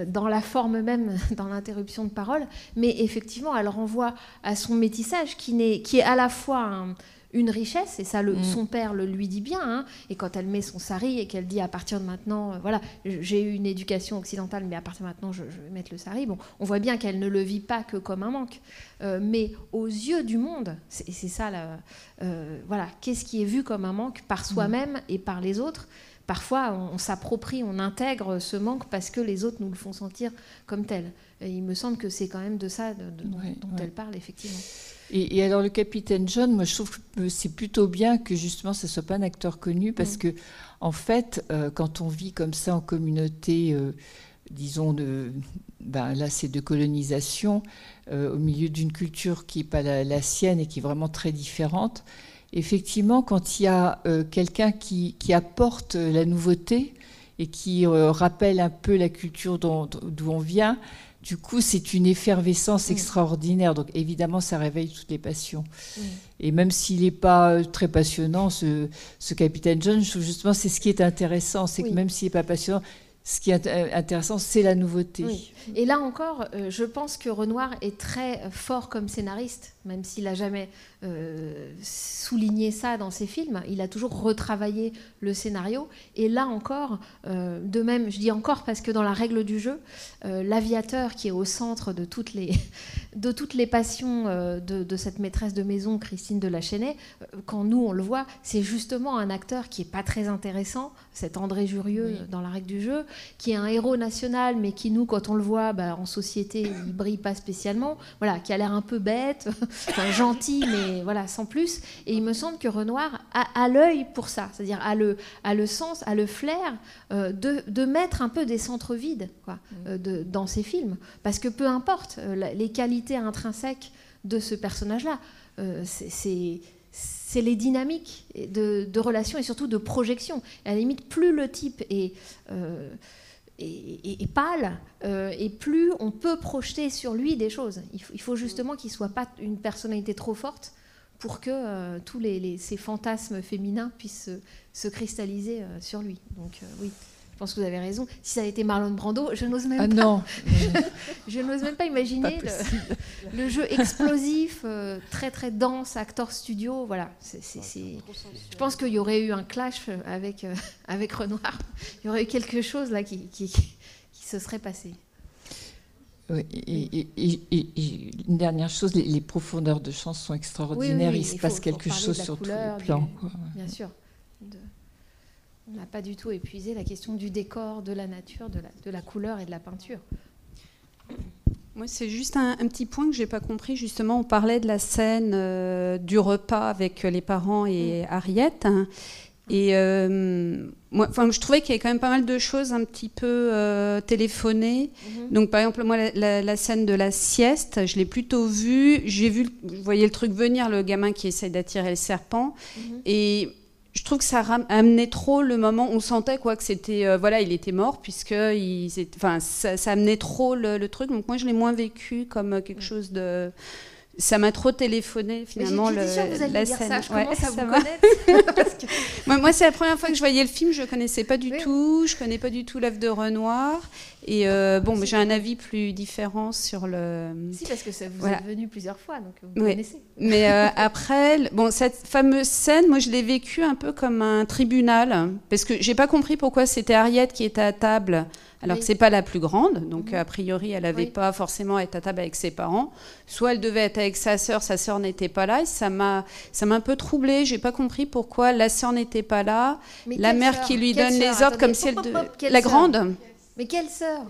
dans la forme même, dans l'interruption de parole. Mais effectivement, elle renvoie à son métissage qui est à la fois une richesse, et ça, son père le lui dit bien, et quand elle met son sari et qu'elle dit à partir de maintenant, voilà, j'ai eu une éducation occidentale, mais à partir de maintenant, je vais mettre le sari. Bon, on voit bien qu'elle ne le vit pas que comme un manque, mais aux yeux du monde, c'est ça, voilà, qu'est-ce qui est vu comme un manque par soi-même et par les autres. Parfois, on s'approprie, on intègre ce manque parce que les autres nous le font sentir comme tel. Et il me semble que c'est quand même de ça dont elle parle, effectivement. Et alors, le capitaine John, moi, je trouve que c'est plutôt bien que, justement, ce ne soit pas un acteur connu, parce que, en fait, quand on vit comme ça en communauté, disons, là, c'est de colonisation, au milieu d'une culture qui n'est pas la sienne et qui est vraiment très différente, effectivement, quand il y a quelqu'un qui apporte la nouveauté et qui rappelle un peu la culture d'où on vient, du coup, c'est une effervescence extraordinaire. Donc, évidemment, ça réveille toutes les passions. Et même s'il n'est pas très passionnant, ce capitaine John, je trouve justement, c'est ce qui est intéressant. C'est que même s'il n'est pas passionnant, ce qui est intéressant, c'est la nouveauté. Oui. Et là encore, je pense que Renoir est très fort comme scénariste, même s'il n'a jamais souligné ça dans ses films. Il a toujours retravaillé le scénario. Et là encore, de même, je dis encore parce que dans la règle du jeu, l'aviateur qui est au centre de toutes les passions de cette maîtresse de maison, Christine de la Chênaie, quand nous on le voit, c'est justement un acteur qui n'est pas très intéressant, cet André Jurieux dans la règle du jeu, qui est un héros national, mais qui, nous, quand on le voit en société, il ne brille pas spécialement, voilà, qui a l'air un peu bête, gentil, mais voilà, sans plus. Et il me semble que Renoir a l'œil pour ça, c'est-à-dire a le sens, a le flair de mettre un peu des centres vides dans ses films. Parce que peu importe les qualités intrinsèques de ce personnage-là, c'est les dynamiques de relations et surtout de projection. À la limite, plus le type est pâle, et plus on peut projeter sur lui des choses. Il faut justement qu'il ne soit pas une personnalité trop forte pour que tous ces fantasmes féminins puissent se cristalliser sur lui. Donc oui, je pense que vous avez raison. Si ça a été Marlon Brando, je n'ose même pas. Non. Je n'ose même pas imaginer le jeu explosif, très très dense, acteur studio. Voilà. Je pense qu'il y aurait eu un clash avec Renoir. Il y aurait eu quelque chose là qui se serait passé. Oui, et une dernière chose, les profondeurs de champ sont extraordinaires. Oui, il se passe quelque chose sur tous les plans. Bien sûr. On n'a pas du tout épuisé la question du décor, de la nature, de la couleur et de la peinture. Moi, c'est juste un petit point que je n'ai pas compris. Justement, on parlait de la scène du repas avec les parents et Harriet. Et moi, je trouvais qu'il y avait quand même pas mal de choses un petit peu téléphonées. Donc, par exemple, moi, la scène de la sieste, je l'ai plutôt vue. Vous voyez le truc venir, le gamin qui essaie d'attirer le serpent. Et je trouve que ça amenait trop le moment. On sentait que c'était, il était mort puisque ça amenait trop le truc. Donc moi, je l'ai moins vécu comme quelque chose de. Ça m'a trop téléphoné finalement. J'étais sûre que vous alliez dire scène. Ça. Je commence à vous connaître. Parce que... moi, c'est la première fois que je voyais le film. Je connaissais pas du tout. Je connais pas du tout l'œuvre de Renoir. Et mais j'ai un avis plus différent sur le. Si, parce que ça vous est venu plusieurs fois, donc vous connaissez. Mais après, cette fameuse scène, moi, je l'ai vécue un peu comme un tribunal, parce que j'ai pas compris pourquoi c'était Harriet qui était à table alors que c'est pas la plus grande, donc a priori elle n'avait pas forcément à être à table avec ses parents, soit elle devait être avec sa sœur n'était pas là, et ça m'a un peu troublée, j'ai pas compris pourquoi la sœur n'était pas là, la mère qui lui donne les ordres comme si elle la grande. Mais quelle sœur?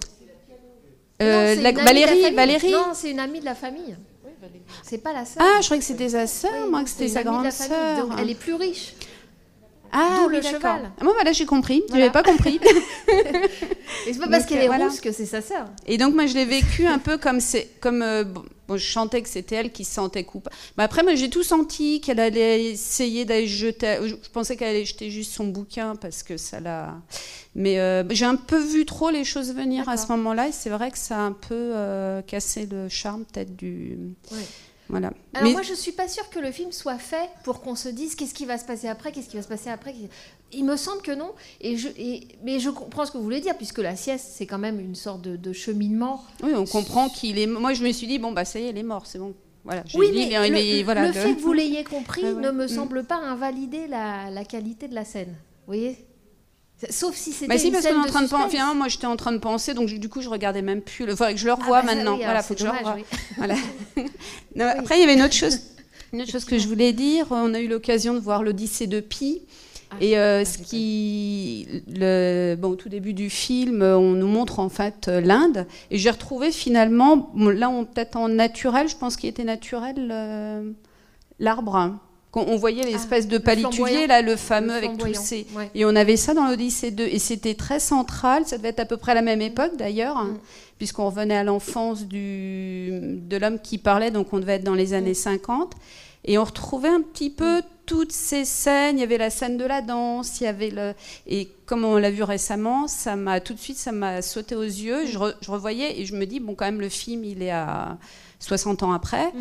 Valérie. Non, c'est une amie de la famille. C'est pas la sœur. Ah, je croyais que c'était sa sœur, moi, que c'était sa grande sœur. Elle est plus riche. Ah, le cheval. Moi, voilà, j'ai compris. Je n'avais pas compris. Et c'est pas parce qu'elle est rousse que c'est sa sœur. Et donc, moi, je l'ai vécu un peu comme bon, je chantais que c'était elle qui se sentait coupable. Mais après, moi, j'ai tout senti qu'elle allait essayer d'aller jeter. Je pensais qu'elle allait jeter juste son bouquin parce que ça l'a. Mais j'ai un peu vu trop les choses venir à ce moment-là, et c'est vrai que ça a un peu cassé le charme peut-être du. Ouais. Voilà. Alors moi, je suis pas sûre que le film soit fait pour qu'on se dise qu'est-ce qui va se passer après, qu'est-ce qui va se passer après. Il me semble que non. Mais je comprends ce que vous voulez dire, puisque la sieste, c'est quand même une sorte de cheminement. Oui, on comprend qu'il est. Moi, je me suis dit bon bah ça y est, il est mort, c'est bon. Voilà. Oui, mais le fait que vous l'ayez compris ne me semble pas invalider la qualité de la scène. Vous voyez? Sauf si c'était une scène de suspense. Finalement, moi, j'étais en train de penser, donc du coup, je regardais même plus. Il faudrait que je le revoie maintenant. Oui, voilà, faut que je le revoie. Oui. Voilà. Non, après, il y avait une autre chose que je voulais dire. On a eu l'occasion de voir l'Odyssée de Pi. Et au tout début du film, on nous montre en fait l'Inde. Et j'ai retrouvé finalement, là, peut-être en naturel, je pense qu'il était naturel, l'arbre. On voyait l'espèce de palétuvier, là, le fameux avec tous ces... Ouais. Et on avait ça dans l'Odyssée 2. Et c'était très central. Ça devait être à peu près à la même époque, d'ailleurs, puisqu'on revenait à l'enfance de l'homme qui parlait. Donc, on devait être dans les années 50. Et on retrouvait un petit peu toutes ces scènes. Il y avait la scène de la danse. Il y avait Et comme on l'a vu récemment, tout de suite, ça m'a sauté aux yeux. Je revoyais et je me dis, bon, quand même, le film, il est à 60 ans après.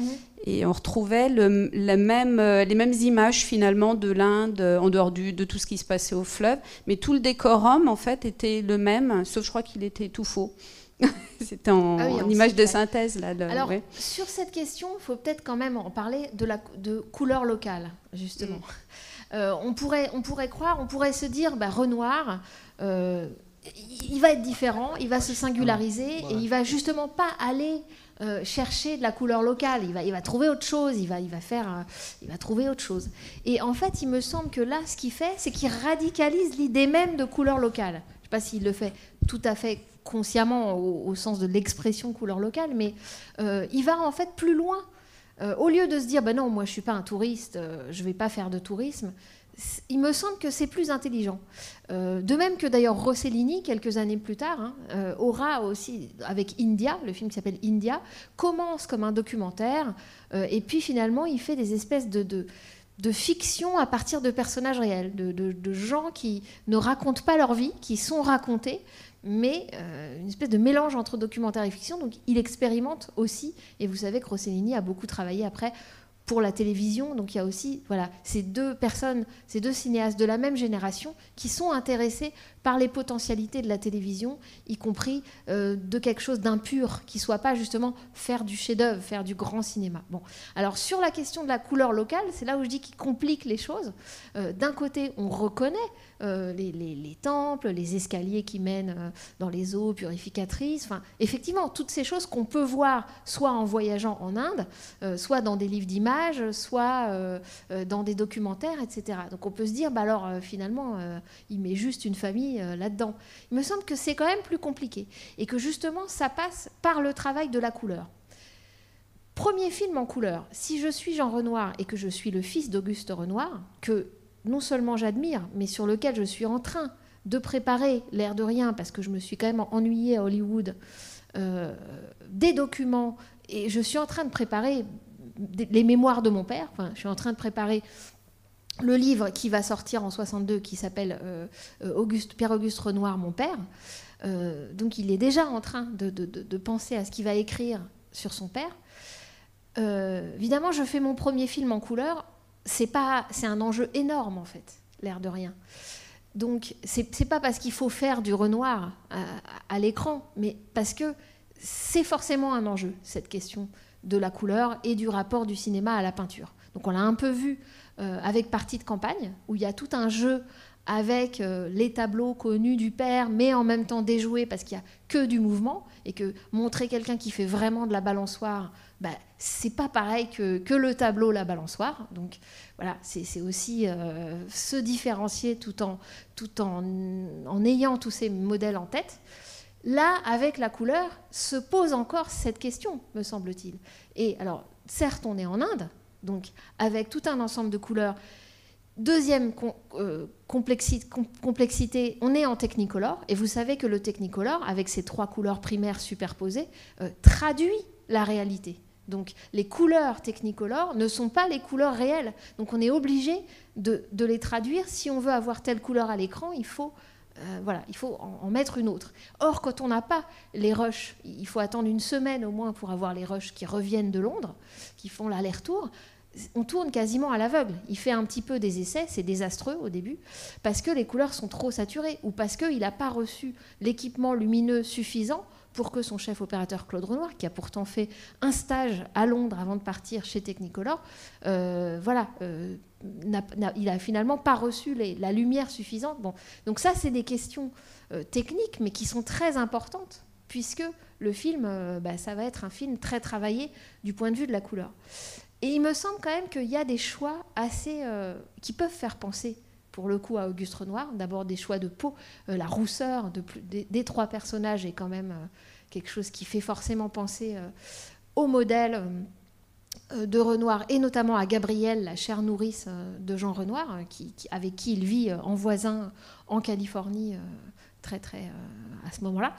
Et on retrouvait les mêmes images finalement de l'Inde, en dehors de tout ce qui se passait au fleuve. Mais tout le décorum, en fait, était le même, sauf je crois qu'il était tout faux. C'était en image de synthèse. Là, alors, sur cette question, il faut peut-être quand même en parler de couleur locale, justement. On pourrait croire, on pourrait se dire, Renoir... il va être différent, il va se singulariser et il va justement pas aller chercher de la couleur locale. Il va trouver autre chose. Il va trouver autre chose. Et en fait, il me semble que là, ce qu'il fait, c'est qu'il radicalise l'idée même de couleur locale. Je ne sais pas s'il le fait tout à fait consciemment au sens de l'expression couleur locale, mais il va en fait plus loin. Au lieu de se dire, non, moi je suis pas un touriste, je vais pas faire de tourisme. Il me semble que c'est plus intelligent. De même que d'ailleurs Rossellini, quelques années plus tard, aura aussi, avec India, le film qui s'appelle India, commence comme un documentaire, et puis finalement il fait des espèces de fiction à partir de personnages réels, de gens qui ne racontent pas leur vie, qui sont racontés, mais une espèce de mélange entre documentaire et fiction. Donc il expérimente aussi, et vous savez que Rossellini a beaucoup travaillé après pour la télévision. Donc il y a aussi ces deux personnes, ces deux cinéastes de la même génération qui sont intéressés par les potentialités de la télévision, y compris de quelque chose d'impur, qui ne soit pas justement faire du chef-d'œuvre, faire du grand cinéma. Bon. Alors sur la question de la couleur locale, c'est là où je dis qu'il complique les choses. D'un côté, on reconnaît les temples, les escaliers qui mènent dans les eaux purificatrices, effectivement, toutes ces choses qu'on peut voir soit en voyageant en Inde, soit dans des livres d'images, soit dans des documentaires, etc. Donc on peut se dire, finalement, il met juste une famille là-dedans. Il me semble que c'est quand même plus compliqué et que justement, ça passe par le travail de la couleur. Premier film en couleur, si je suis Jean Renoir et que je suis le fils d'Auguste Renoir, que non seulement j'admire, mais sur lequel je suis en train de préparer, l'air de rien, parce que je me suis quand même ennuyée à Hollywood, des documents, et je suis en train de préparer les mémoires de mon père, je suis en train de préparer le livre qui va sortir en 62, qui s'appelle Pierre-Auguste Renoir, mon père. Donc il est déjà en train de penser à ce qu'il va écrire sur son père. Évidemment, je fais mon premier film en couleur. C'est un enjeu énorme, en fait, l'air de rien. Donc, c'est pas parce qu'il faut faire du Renoir à l'écran, mais parce que c'est forcément un enjeu, cette question de la couleur et du rapport du cinéma à la peinture. Donc, on l'a un peu vu avec Partie de campagne, où il y a tout un jeu avec les tableaux connus du père, mais en même temps déjoués parce qu'il n'y a que du mouvement, et que montrer quelqu'un qui fait vraiment de la balançoire, c'est pas pareil que le tableau, la balançoire. Donc voilà, c'est aussi se différencier tout en ayant tous ces modèles en tête. Là, avec la couleur, se pose encore cette question, me semble-t-il. Et alors, certes, on est en Inde, donc avec tout un ensemble de couleurs. Deuxième complexité, on est en Technicolor, et vous savez que le Technicolor, avec ses 3 couleurs primaires superposées, traduit la réalité. Donc les couleurs Technicolor ne sont pas les couleurs réelles. Donc on est obligé de les traduire. Si on veut avoir telle couleur à l'écran, il faut en mettre une autre. Or, quand on n'a pas les rushs, il faut attendre une semaine au moins pour avoir les rushs qui reviennent de Londres, qui font l'aller-retour. On tourne quasiment à l'aveugle. Il fait un petit peu des essais, c'est désastreux au début, parce que les couleurs sont trop saturées, ou parce qu'il n'a pas reçu l'équipement lumineux suffisant pour que son chef opérateur Claude Renoir, qui a pourtant fait un stage à Londres avant de partir chez Technicolor, il n'a finalement pas reçu la lumière suffisante. Bon. Donc ça, c'est des questions techniques, mais qui sont très importantes, puisque le film, ça va être un film très travaillé du point de vue de la couleur. Et il me semble quand même qu'il y a des choix assez qui peuvent faire penser, pour le coup, à Auguste Renoir. D'abord, des choix de peau. La rousseur des 3 personnages est quand même quelque chose qui fait forcément penser au modèle de Renoir, et notamment à Gabrielle, la chère nourrice de Jean Renoir, avec qui il vit en voisin en Californie très à ce moment-là.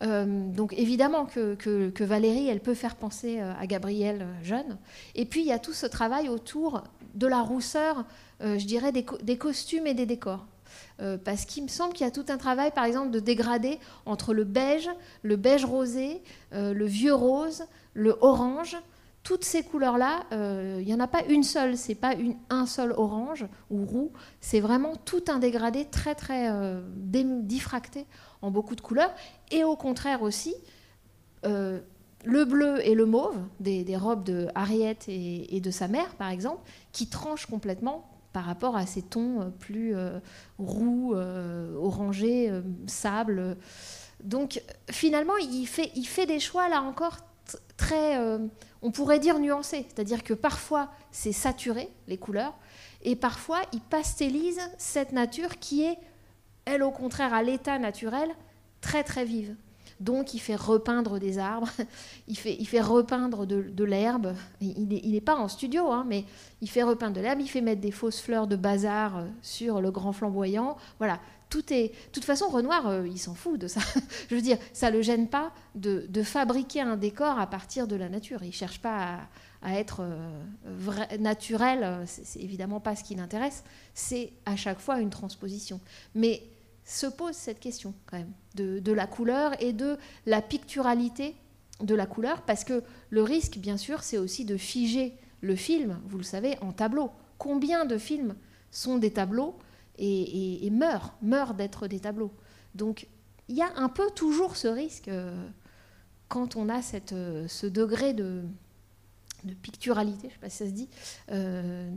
Donc évidemment que Valérie, elle peut faire penser à Gabrielle jeune. Et puis il y a tout ce travail autour de la rousseur, je dirais, des costumes et des décors. Parce qu'il me semble qu'il y a tout un travail, par exemple, de dégradé entre le beige rosé, le vieux rose, le orange. Toutes ces couleurs-là, il n'y en a pas une seule, c'est pas un seul orange ou roux, c'est vraiment tout un dégradé très diffracté en beaucoup de couleurs. Et au contraire aussi, le bleu et le mauve, des robes de Harriet et de sa mère, par exemple, qui tranchent complètement par rapport à ces tons plus roux, orangés, sable. Donc finalement, il fait des choix, là encore, très, on pourrait dire nuancés. C'est-à-dire que parfois, c'est saturé, les couleurs, et parfois, il pastélise cette nature qui est, elle, au contraire, à l'état naturel, très vive. Donc il fait repeindre des arbres, il fait repeindre de l'herbe. Il n'est pas en studio, hein, mais il fait repeindre de l'herbe, il fait mettre des fausses fleurs de bazar sur le grand flamboyant. Voilà, tout est... De toute façon, Renoir, il s'en fout de ça. Je veux dire, ça ne le gêne pas de fabriquer un décor à partir de la nature. Il ne cherche pas à être naturel, c'est évidemment pas ce qui l'intéresse. C'est à chaque fois une transposition. Mais se pose cette question quand même de la couleur et de la picturalité de la couleur, parce que le risque, bien sûr, c'est aussi de figer le film, vous le savez, en tableau. Combien de films sont des tableaux et meurent d'être des tableaux. Donc il y a un peu toujours ce risque quand on a ce degré de picturalité, je ne sais pas si ça se dit,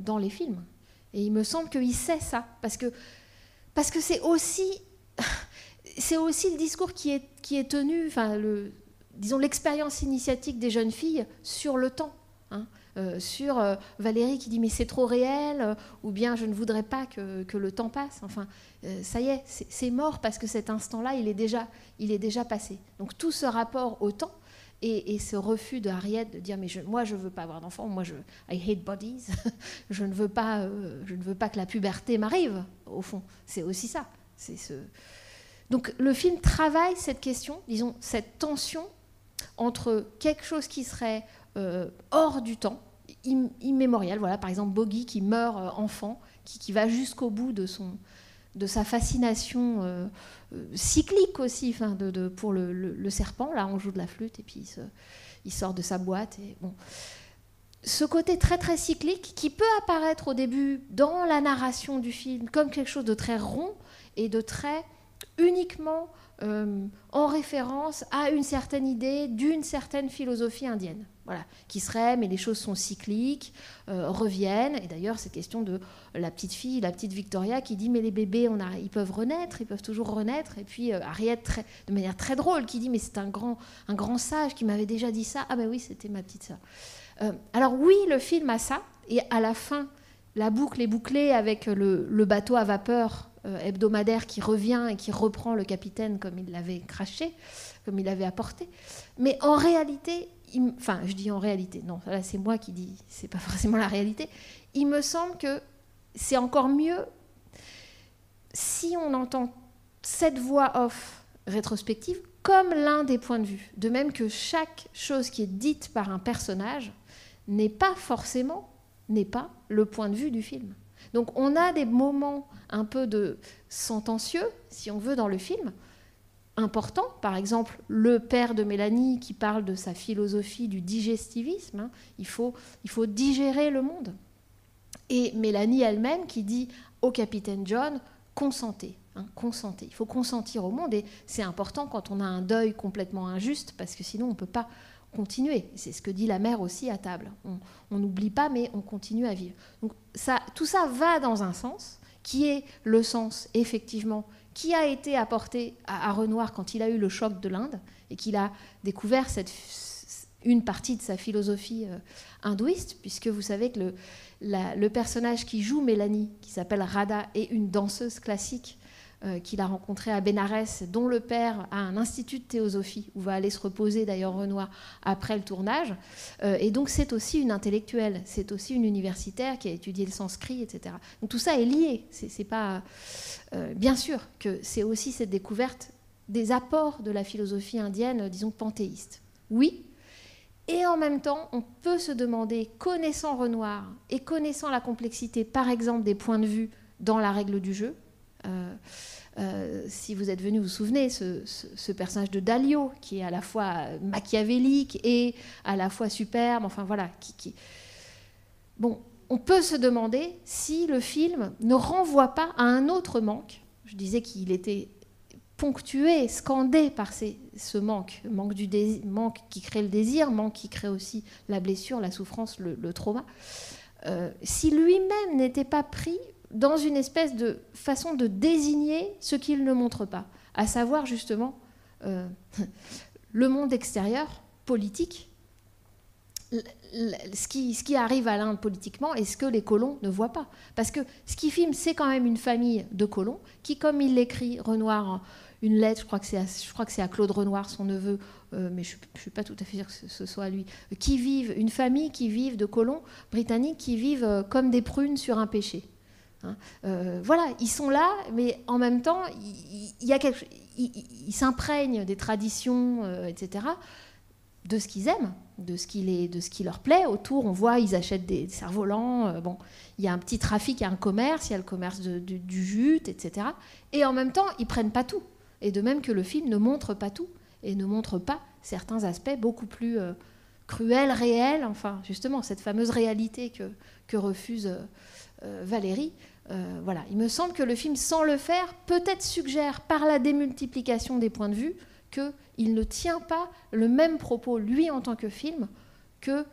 dans les films. Et il me semble qu'il sait ça, parce que c'est aussi le discours qui est tenu, enfin, disons l'expérience initiatique des jeunes filles sur le temps, hein, sur Valérie qui dit mais c'est trop réel, ou bien je ne voudrais pas que le temps passe. Enfin, ça y est, c'est mort parce que cet instant-là, il est déjà passé. Donc tout ce rapport au temps et ce refus de Harriet de dire mais moi je veux pas avoir d'enfant, I hate bodies, je ne veux pas que la puberté m'arrive, au fond. C'est aussi ça. Donc le film travaille cette question, disons cette tension entre quelque chose qui serait hors du temps, immémorial. Voilà, par exemple Bogey qui meurt enfant, qui va jusqu'au bout de sa fascination cyclique aussi, pour le serpent. Là, on joue de la flûte et puis il sort de sa boîte. Et bon, ce côté très cyclique qui peut apparaître au début dans la narration du film comme quelque chose de très rond et de très uniquement en référence à une certaine idée d'une certaine philosophie indienne. Voilà, qui serait, mais les choses sont cycliques, reviennent. Et d'ailleurs, cette question de la petite fille, la petite Victoria, qui dit, mais les bébés, ils peuvent renaître, ils peuvent toujours renaître. Et puis Harriet, de manière très drôle, qui dit, mais c'est un grand sage qui m'avait déjà dit ça. Ah ben oui, c'était ma petite sœur. Alors oui, le film a ça. Et à la fin, la boucle est bouclée avec le bateau à vapeur hebdomadaire qui revient et qui reprend le capitaine comme il l'avait craché, comme il l'avait apporté. Mais en réalité, enfin, je dis en réalité, non, là c'est moi qui dis, c'est pas forcément la réalité. Il me semble que c'est encore mieux si on entend cette voix off rétrospective comme l'un des points de vue. De même que chaque chose qui est dite par un personnage n'est pas le point de vue du film. Donc on a des moments un peu de sentencieux, si on veut, dans le film, importants. Par exemple, le père de Mélanie qui parle de sa philosophie du digestivisme. Hein, il faut digérer le monde. Et Mélanie elle-même qui dit au capitaine John, consentez. Consentez. Il faut consentir au monde. Et c'est important quand on a un deuil complètement injuste, parce que sinon on ne peut pas continuer. C'est ce que dit la mère aussi à table. On n'oublie pas, mais on continue à vivre. Donc tout ça va dans un sens, qui est le sens, effectivement, qui a été apporté à Renoir quand il a eu le choc de l'Inde et qu'il a découvert une partie de sa philosophie hindouiste, puisque vous savez que le personnage qui joue Mélanie, qui s'appelle Radha, est une danseuse classique qu'il a rencontrée à Bénarès, dont le père a un institut de théosophie, où va aller se reposer d'ailleurs Renoir après le tournage. Et donc c'est aussi une intellectuelle, c'est aussi une universitaire qui a étudié le sanskrit, etc. Donc tout ça est lié. C'est pas, bien sûr que c'est aussi cette découverte des apports de la philosophie indienne, disons panthéiste. Oui. Et en même temps, on peut se demander, connaissant Renoir et connaissant la complexité, par exemple, des points de vue dans la règle du jeu, si vous êtes venu vous souvenez, ce personnage de Dalio, qui est à la fois machiavélique et à la fois superbe, enfin voilà. Bon, on peut se demander si le film ne renvoie pas à un autre manque. Je disais qu'il était ponctué, scandé par ce manque qui crée le désir, manque qui crée aussi la blessure, la souffrance, le trauma. Si lui-même n'était pas pris dans une espèce de façon de désigner ce qu'il ne montre pas, à savoir justement le monde extérieur, politique, ce qui arrive à l'Inde politiquement et ce que les colons ne voient pas. Parce que ce qu'il filme, c'est quand même une famille de colons qui, comme il l'écrit, Renoir, une lettre, je crois que c'est à Claude Renoir, son neveu, mais je ne suis pas tout à fait sûre que ce soit lui, une famille qui vivent de colons britanniques qui vivent comme des prunes sur un pêcher. Voilà, ils sont là, mais en même temps, ils s'imprègnent des traditions, etc., de ce qu'ils aiment, de ce qui leur plaît. Autour, on voit, ils achètent des cerfs-volants. Bon, il y a un petit trafic, il y a un commerce, il y a le commerce du jute, etc. Et en même temps, ils prennent pas tout. Et de même que le film ne montre pas tout et ne montre pas certains aspects beaucoup plus cruels, réels. Enfin, justement, cette fameuse réalité que refuse Valérie. Voilà, il me semble que le film, sans le faire, peut-être suggère par la démultiplication des points de vue qu'il ne tient pas le même propos, lui, en tant que film, que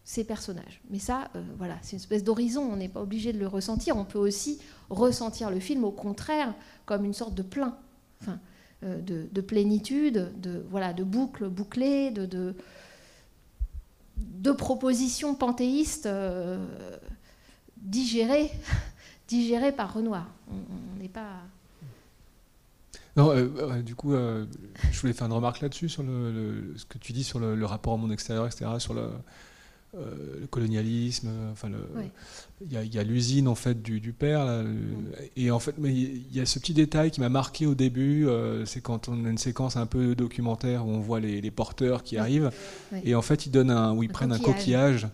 ses personnages. Mais ça, voilà, c'est une espèce d'horizon, on n'est pas obligé de le ressentir. On peut aussi ressentir le film, au contraire, comme une sorte de plein, enfin, de plénitude, de boucles bouclées, de propositions panthéistes digérées par Renoir. On n'est pas... Non, du coup, je voulais faire une remarque là-dessus, sur ce que tu dis sur le rapport au monde extérieur, etc., sur le colonialisme. Enfin, il y a l'usine en fait du père. Là, et en fait, il y a ce petit détail qui m'a marqué au début. C'est quand on a une séquence un peu documentaire où on voit les porteurs qui arrivent. Oui. Et en fait, ils prennent un coquillage.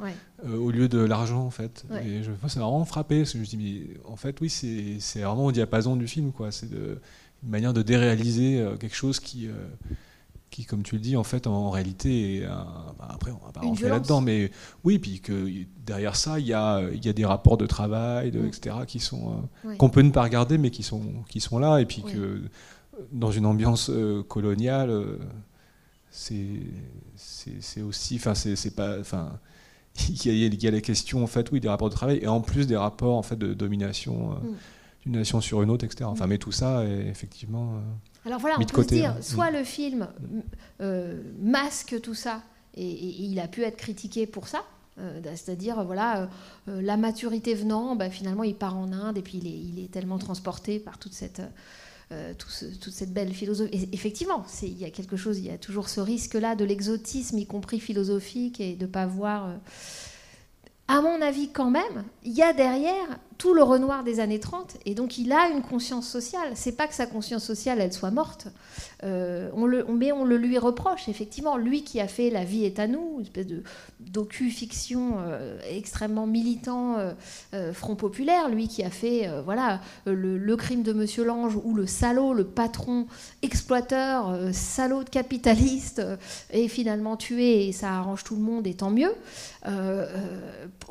Au lieu de l'argent, en fait. Ouais. Et ça m'a vraiment frappé, parce que je me dis, mais en fait, oui, c'est vraiment au diapason du film, quoi. C'est une manière de déréaliser quelque chose qui, comme tu le dis, en fait, en réalité, après, on va pas rentrer là-dedans, mais oui, puis que derrière ça, il y a des rapports de travail, etc., qui sont qu'on peut ne pas regarder, mais qui sont là, et puis que dans une ambiance coloniale, c'est aussi, enfin, c'est pas, enfin, il y a les questions en fait, oui, des rapports de travail et en plus des rapports en fait de domination d'une nation sur une autre, etc. Enfin, mais tout ça est effectivement alors voilà, mis on de peut côté. se dire, soit le film masque tout ça et il a pu être critiqué pour ça. C'est-à-dire, voilà, la maturité venant, finalement, il part en Inde et puis il est tellement transporté par toute cette belle philosophie. Et effectivement, il y a quelque chose, il y a toujours ce risque-là de l'exotisme, y compris philosophique, et de ne pas voir... À mon avis, quand même, il y a derrière tout le Renoir des années 30, et donc il a une conscience sociale. C'est pas que sa conscience sociale, elle soit morte, mais on le lui reproche, effectivement. Lui qui a fait La vie est à nous, une espèce de docu-fiction extrêmement militant, Front populaire, lui qui a fait le crime de Monsieur Lange, où le salaud, le patron exploiteur, salaud de capitaliste, est finalement tué, et ça arrange tout le monde, et tant mieux.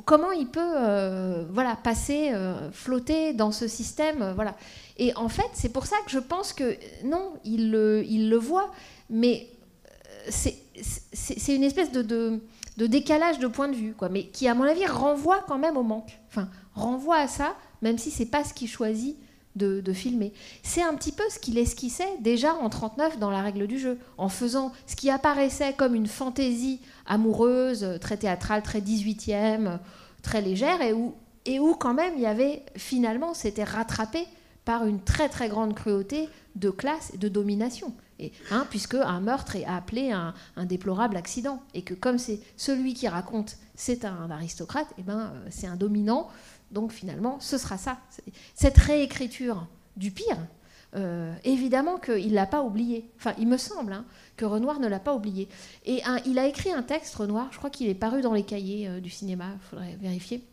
Comment il peut passer, flotter dans ce système, voilà. Et en fait, c'est pour ça que je pense que non, il le voit, mais c'est une espèce de décalage de point de vue, quoi, mais qui, à mon avis, renvoie quand même au manque. Enfin, renvoie à ça, même si c'est pas ce qu'il choisit de filmer. C'est un petit peu ce qu'il esquissait déjà en 1939 dans La règle du jeu, en faisant ce qui apparaissait comme une fantaisie amoureuse, très théâtrale, très 18e, très légère, et où quand même il y avait finalement, c'était rattrapé par une très très grande cruauté de classe et de domination. Et, puisque un meurtre est appelé un déplorable accident, et que comme c'est celui qui raconte, c'est un aristocrate, c'est un dominant. Donc finalement, ce sera ça. Cette réécriture du pire, évidemment qu'il ne l'a pas oublié. Enfin, il me semble que Renoir ne l'a pas oublié. Et il a écrit un texte, Renoir, je crois qu'il est paru dans les cahiers du cinéma, il faudrait vérifier,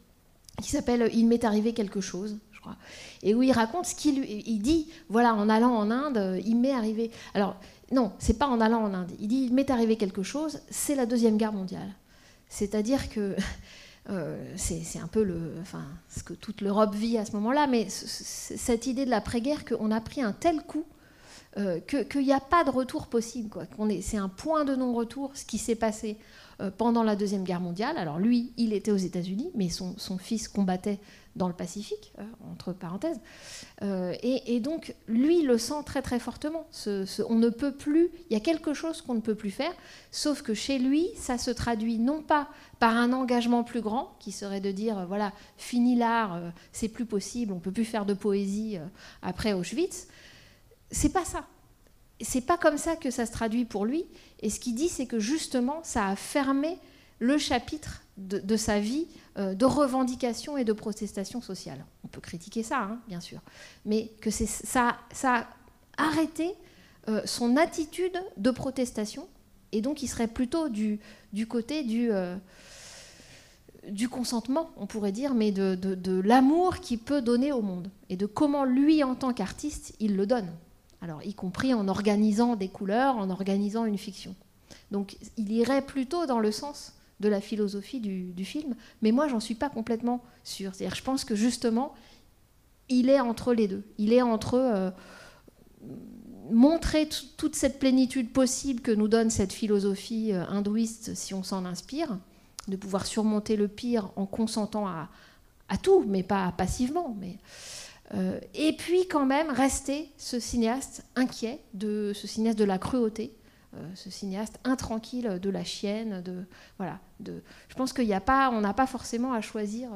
qui s'appelle « Il m'est arrivé quelque chose », je crois. Et où il raconte ce il dit, voilà, en allant en Inde, il m'est arrivé... Alors, non, c'est pas en allant en Inde. Il dit « Il m'est arrivé quelque chose », c'est la Deuxième Guerre mondiale. C'est-à-dire que... c'est un peu ce que toute l'Europe vit à ce moment-là, mais cette idée de l'après-guerre, qu'on a pris un tel coup qu'il n'y a pas de retour possible, quoi. C'est un point de non-retour, ce qui s'est passé pendant la Deuxième Guerre mondiale. Alors lui, il était aux États-Unis, mais son fils combattait dans le Pacifique, entre parenthèses. Et donc, lui le sent très très fortement. On ne peut plus, il y a quelque chose qu'on ne peut plus faire, sauf que chez lui, ça se traduit non pas par un engagement plus grand, qui serait de dire, voilà, fini l'art, c'est plus possible, on ne peut plus faire de poésie après Auschwitz. C'est pas ça. C'est pas comme ça que ça se traduit pour lui. Et ce qu'il dit, c'est que justement, ça a fermé le chapitre de sa vie de revendication et de protestation sociale. On peut critiquer ça, bien sûr, mais que ça a arrêté son attitude de protestation, et donc il serait plutôt du côté du consentement, on pourrait dire, mais de l'amour qu'il peut donner au monde, et de comment lui, en tant qu'artiste, il le donne. Alors, y compris en organisant des couleurs, en organisant une fiction. Donc, il irait plutôt dans le sens de la philosophie du film, mais moi, j'en suis pas complètement sûre. C'est-à-dire, je pense que justement, il est entre les deux. Il est entre montrer toute cette plénitude possible que nous donne cette philosophie hindouiste, si on s'en inspire, de pouvoir surmonter le pire en consentant à tout, mais pas passivement, mais... et puis quand même rester ce cinéaste inquiet, ce cinéaste de la cruauté, ce cinéaste intranquille de la chienne, je pense qu'il n'y a pas, on n'a pas forcément à choisir.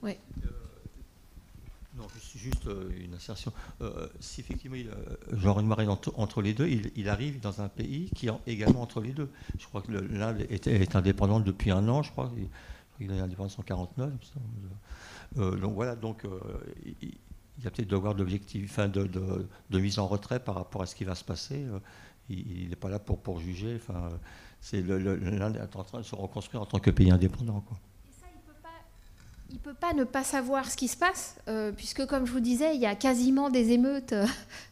Ouais. Non, juste une insertion. Si effectivement Jean Renoir est entre les deux, il arrive dans un pays qui est également entre les deux. Je crois que l'Inde est indépendante depuis 1 an, je crois. Il est indépendant en 1949. Donc voilà, il y a peut-être devoir d'objectif, de mise en retrait par rapport à ce qui va se passer. Il n'est pas là pour juger. L'Inde est en train de se reconstruire en tant que pays indépendant, quoi. Et ça, il peut pas. Il ne peut pas ne pas savoir ce qui se passe, puisque, comme je vous disais, il y a quasiment des émeutes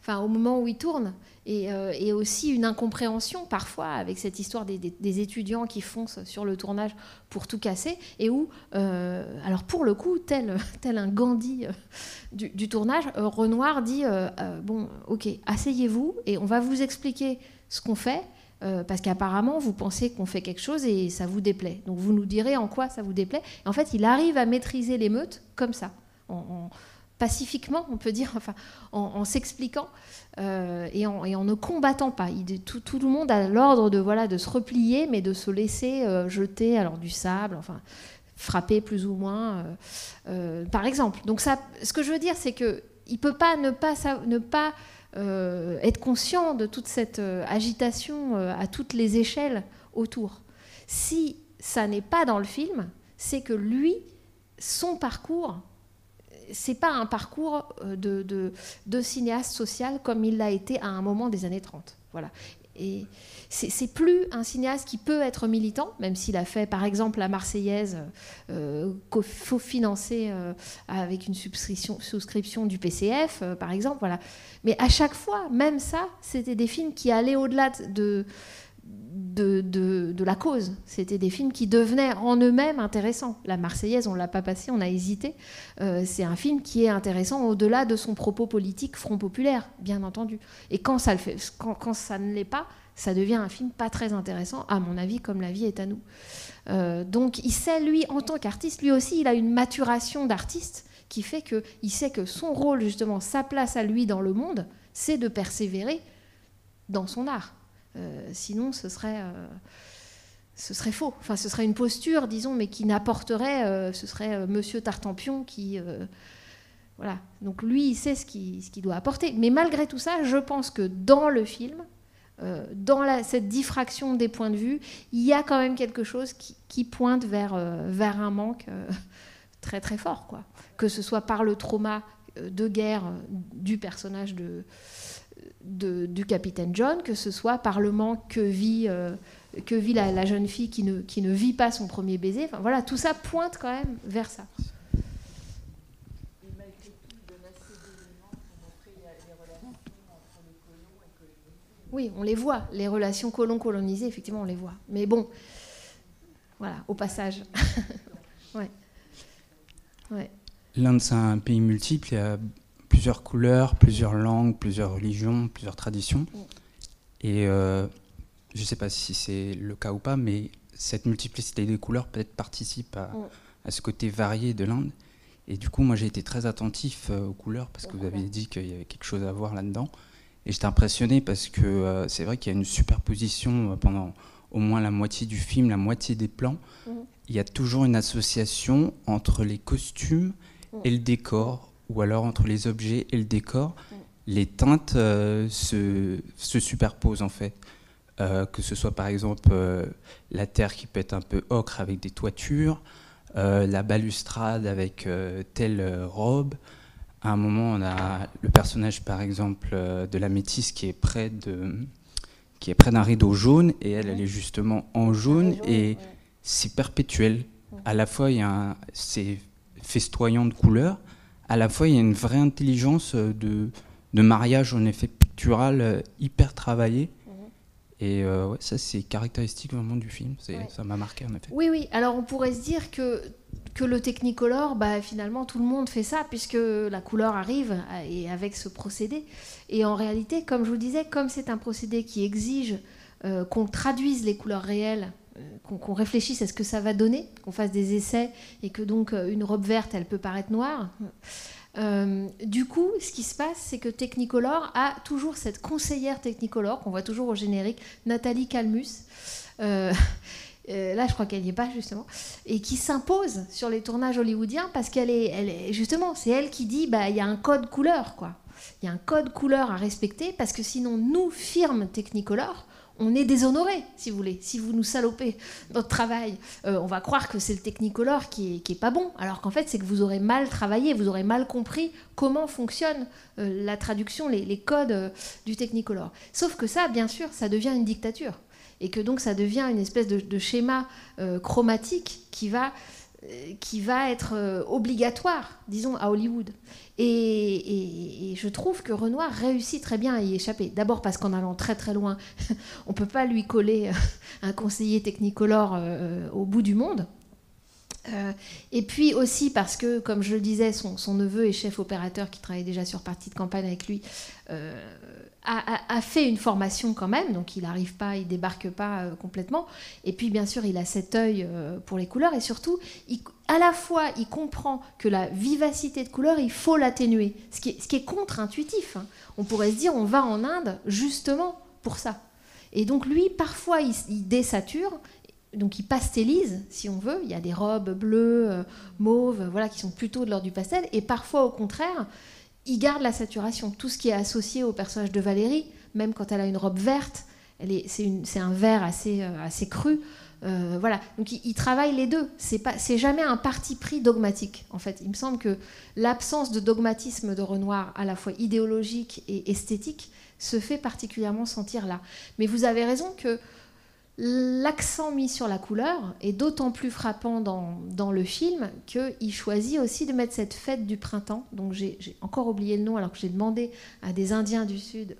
au moment où il tourne, et aussi une incompréhension parfois avec cette histoire des étudiants qui foncent sur le tournage pour tout casser, et où, alors pour le coup, tel un Gandhi du tournage, Renoir dit bon, ok, asseyez-vous, et on va vous expliquer ce qu'on fait. Parce qu'apparemment, vous pensez qu'on fait quelque chose et ça vous déplaît. Donc vous nous direz en quoi ça vous déplaît. Et en fait, il arrive à maîtriser l'émeute comme ça, pacifiquement, on peut dire, en s'expliquant et en ne combattant pas. Tout le monde a l'ordre de se replier, mais de se laisser jeter alors du sable, frapper plus ou moins, par exemple. Donc ça, ce que je veux dire, c'est qu'il ne peut pas ne pas être conscient de toute cette agitation à toutes les échelles autour. Si ça n'est pas dans le film, c'est que lui, son parcours, c'est pas un parcours de cinéaste social comme il l'a été à un moment des années 30. Voilà. Et c'est plus un cinéaste qui peut être militant, même s'il a fait par exemple la Marseillaise, qu'il faut financer avec une souscription du PCF, par exemple. Voilà. Mais à chaque fois, même ça, c'était des films qui allaient au-delà de la cause. C'était des films qui devenaient en eux-mêmes intéressants. La Marseillaise, on ne l'a pas passé, on a hésité. C'est un film qui est intéressant au-delà de son propos politique Front populaire, bien entendu. Et quand ça ne l'est pas, ça devient un film pas très intéressant, à mon avis, comme La vie est à nous. Donc il sait, lui, en tant qu'artiste, lui aussi, il a une maturation d'artiste qui fait qu'il sait que son rôle, justement, sa place à lui dans le monde, c'est de persévérer dans son art. Sinon, ce serait faux. Enfin, ce serait une posture, disons, mais qui n'apporterait... ce serait Monsieur Tartampion qui... voilà. Donc lui, il sait ce qu'il doit apporter. Mais malgré tout ça, je pense que dans le film, dans cette diffraction des points de vue, il y a quand même quelque chose qui pointe vers un manque très très fort, quoi. Que ce soit par le trauma de guerre du personnage du capitaine John, que ce soit par le manque que vit la jeune fille qui ne vit pas son premier baiser. Enfin, voilà, tout ça pointe quand même vers ça. Oui, on les voit, les relations colons-colonisés, effectivement, on les voit. Mais bon, voilà, au passage. Ouais. Ouais. L'Inde, c'est un pays multiple, il y a plusieurs couleurs, plusieurs langues, plusieurs religions, plusieurs traditions. Et je ne sais pas si c'est le cas ou pas, mais cette multiplicité des couleurs peut-être participe à ce côté varié de l'Inde. Et du coup, moi, j'ai été très attentif aux couleurs parce que vous avez dit qu'il y avait quelque chose à voir là-dedans. Et j'étais impressionné parce que c'est vrai qu'il y a une superposition pendant au moins la moitié du film, la moitié des plans. Il y a toujours une association entre les costumes et le décor, ou alors entre les objets et le décor. Les teintes se superposent en fait. Que ce soit par exemple la terre qui peut être un peu ocre avec des toitures, la balustrade avec telle robe. À un moment, on a le personnage, par exemple, de la métisse qui est près d'un rideau jaune, et elle est justement en jaune, et c'est perpétuel. À la fois, c'est festoyant de couleurs, à la fois, il y a une vraie intelligence de mariage en effet pictural hyper travaillé. Et ça, c'est caractéristique vraiment du film. Ça m'a marqué, en effet. Oui. Alors, on pourrait se dire que le Technicolor, finalement, tout le monde fait ça, puisque la couleur arrive et avec ce procédé. Et en réalité, comme je vous disais, comme c'est un procédé qui exige qu'on traduise les couleurs réelles, qu'on réfléchisse à ce que ça va donner, qu'on fasse des essais, et que donc une robe verte, elle peut paraître noire. Du coup, ce qui se passe, c'est que Technicolor a toujours cette conseillère Technicolor, qu'on voit toujours au générique, Nathalie Kalmus. Là, je crois qu'elle n'y est pas, justement, et qui s'impose sur les tournages hollywoodiens parce qu'elle est justement, c'est elle qui dit, il y a un code couleur, quoi. Il y a un code couleur à respecter parce que sinon, nous, firme Technicolor, on est déshonorés, si vous voulez. Si vous nous salopez notre travail, on va croire que c'est le Technicolor qui est pas bon, alors qu'en fait, c'est que vous aurez mal travaillé, vous aurez mal compris comment fonctionne la traduction, les codes du Technicolor. Sauf que ça, bien sûr, ça devient une dictature. Et que donc ça devient une espèce de schéma chromatique qui va qui va être obligatoire, disons, à Hollywood. Et je trouve que Renoir réussit très bien à y échapper. D'abord parce qu'en allant très très loin, on ne peut pas lui coller un conseiller technicolor au bout du monde. Et puis aussi parce que, comme je le disais, son neveu et chef opérateur qui travaillait déjà sur partie de campagne avec lui a fait une formation quand même, donc il n'arrive pas, il débarque pas complètement. Et puis bien sûr, il a cet œil pour les couleurs et surtout, à la fois, il comprend que la vivacité de couleur, il faut l'atténuer, ce qui est contre-intuitif. Hein. On pourrait se dire, on va en Inde justement pour ça. Et donc lui, parfois, il désature. Donc il pastélise, si on veut. Il y a des robes bleues, mauves, voilà, qui sont plutôt de l'ordre du pastel. Et parfois, au contraire, il garde la saturation. Tout ce qui est associé au personnage de Valérie, même quand elle a une robe verte, c'est un vert assez cru. Voilà. Donc il travaille les deux. C'est jamais un parti pris dogmatique. En fait, il me semble que l'absence de dogmatisme de Renoir, à la fois idéologique et esthétique, se fait particulièrement sentir là. Mais vous avez raison que l'accent mis sur la couleur est d'autant plus frappant dans le film qu'il choisit aussi de mettre cette fête du printemps. Donc j'ai encore oublié le nom alors que j'ai demandé à des Indiens du Sud,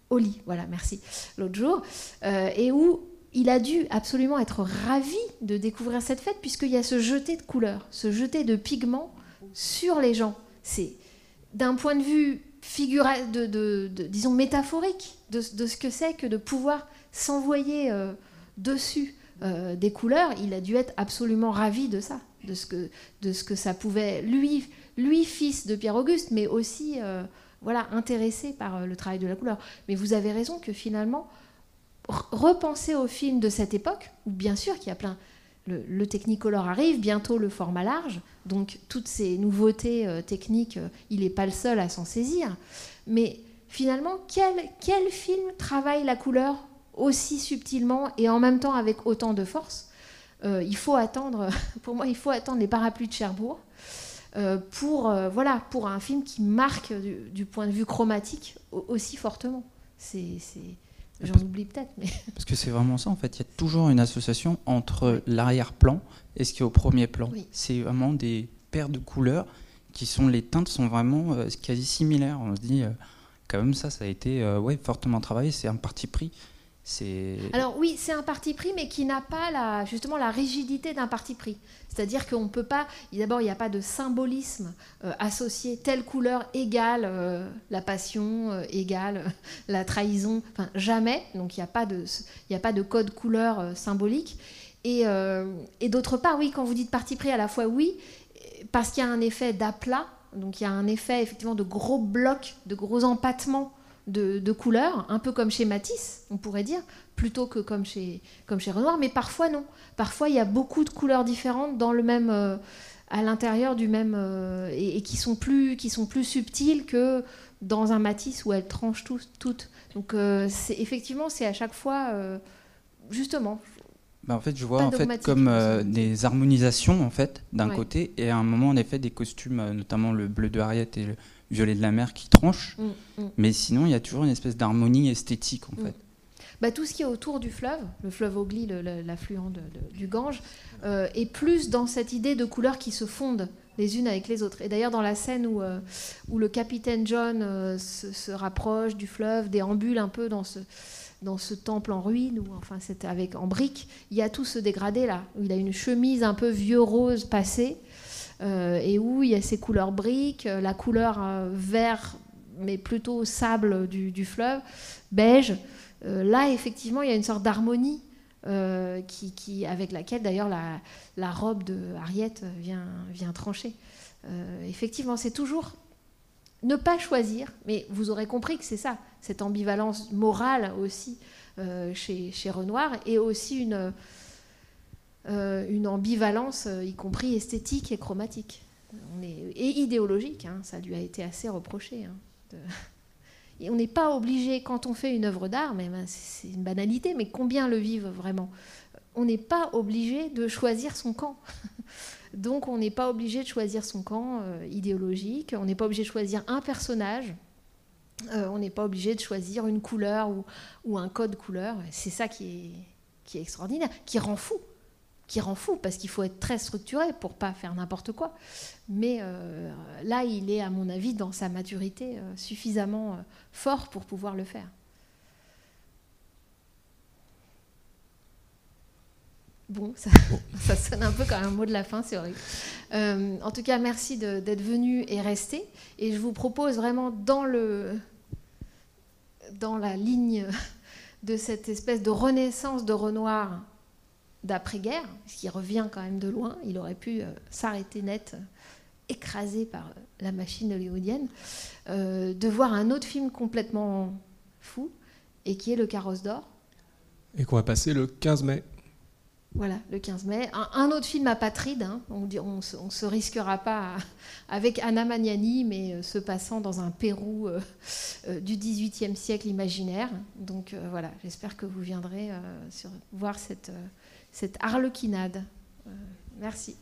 Holi, voilà, merci, l'autre jour, et où il a dû absolument être ravi de découvrir cette fête puisqu'il y a ce jeté de couleurs, ce jeté de pigments sur les gens. C'est d'un point de vue disons métaphorique de ce que c'est que de pouvoir s'envoyer dessus des couleurs. Il a dû être absolument ravi de ça, de ce que ça pouvait, lui fils de Pierre-Auguste, mais aussi voilà, intéressé par le travail de la couleur. Mais vous avez raison que finalement, repenser au film de cette époque, où bien sûr qu'il y a plein... Le Technicolor arrive, bientôt le format large, donc toutes ces nouveautés techniques, il n'est pas le seul à s'en saisir. Mais finalement, quel film travaille la couleur aussi subtilement et en même temps avec autant de force? Il faut attendre, pour moi, il faut attendre Les Parapluies de Cherbourg pour un film qui marque du point de vue chromatique aussi fortement. J'en oublie peut-être. Mais... Parce que c'est vraiment ça, en fait. Il y a toujours une association entre l'arrière-plan et ce qui est au premier plan. Oui. C'est vraiment des paires de couleurs qui sont... Les teintes sont vraiment quasi similaires. On se dit, quand même, ça a été fortement travaillé. C'est un parti pris. Alors oui, c'est un parti pris, mais qui n'a pas justement la rigidité d'un parti pris. C'est-à-dire qu'on ne peut pas... D'abord, il n'y a pas de symbolisme associé. Telle couleur égale la passion, égale la trahison. Enfin, jamais. Donc, il n'y a pas de code couleur symbolique. Et d'autre part, oui, quand vous dites parti pris, à la fois oui, parce qu'il y a un effet d'aplat. Donc, il y a un effet, effectivement, de gros blocs, de gros empattements de couleurs, un peu comme chez Matisse, on pourrait dire, plutôt que comme chez Renoir, mais parfois non. Parfois, il y a beaucoup de couleurs différentes dans le même, à l'intérieur du même, et qui sont plus subtiles que dans un Matisse où elles tranchent toutes. Donc, effectivement, c'est à chaque fois, justement... En fait, je vois comme des harmonisations en fait, d'un côté, et à un moment, en effet, des costumes, notamment le bleu de Harriet et le violet de la mer qui tranchent. Mais sinon, il y a toujours une espèce d'harmonie esthétique, en fait. Tout ce qui est autour du fleuve, le fleuve Ogli, l'affluent du Gange, est plus dans cette idée de couleurs qui se fondent les unes avec les autres. Et d'ailleurs, dans la scène où le capitaine John se rapproche du fleuve, déambule un peu dans ce temple en ruine, ou enfin c'est en briques, il y a tout ce dégradé là, où il a une chemise un peu vieux rose passée, et où il y a ces couleurs briques, la couleur vert, mais plutôt sable du fleuve, beige. Là, effectivement, il y a une sorte d'harmonie avec laquelle, d'ailleurs, la robe de Harriet vient trancher. Effectivement, c'est toujours... Ne pas choisir, mais vous aurez compris que c'est ça, cette ambivalence morale aussi chez Renoir, et aussi une ambivalence, y compris esthétique et chromatique, et idéologique, hein, ça lui a été assez reproché. Hein, et on n'est pas obligé, quand on fait une œuvre d'art, mais c'est une banalité, mais combien le vivent vraiment? On n'est pas obligé de choisir son camp. Donc on n'est pas obligé de choisir son camp idéologique, on n'est pas obligé de choisir un personnage, on n'est pas obligé de choisir une couleur ou un code couleur. C'est ça qui est extraordinaire, qui rend fou, qui rend fou, parce qu'il faut être très structuré pour pas faire n'importe quoi. Mais là, il est, à mon avis, dans sa maturité, suffisamment fort pour pouvoir le faire. Bon, ça sonne un peu comme un mot de la fin, c'est horrible. En tout cas, merci d'être venu et resté. Et je vous propose vraiment dans la ligne de cette espèce de renaissance de Renoir d'après-guerre, qui revient quand même de loin, il aurait pu s'arrêter net, écrasé par la machine hollywoodienne, de voir un autre film complètement fou, et qui est Le Carrosse d'or. Et qu'on va passer le 15 mai. Voilà, le 15 mai. Un autre film apatride, hein. On ne se risquera pas avec Anna Magnani, mais se passant dans un Pérou du XVIIIe siècle imaginaire. Donc voilà, j'espère que vous viendrez voir cette harlequinade. Merci.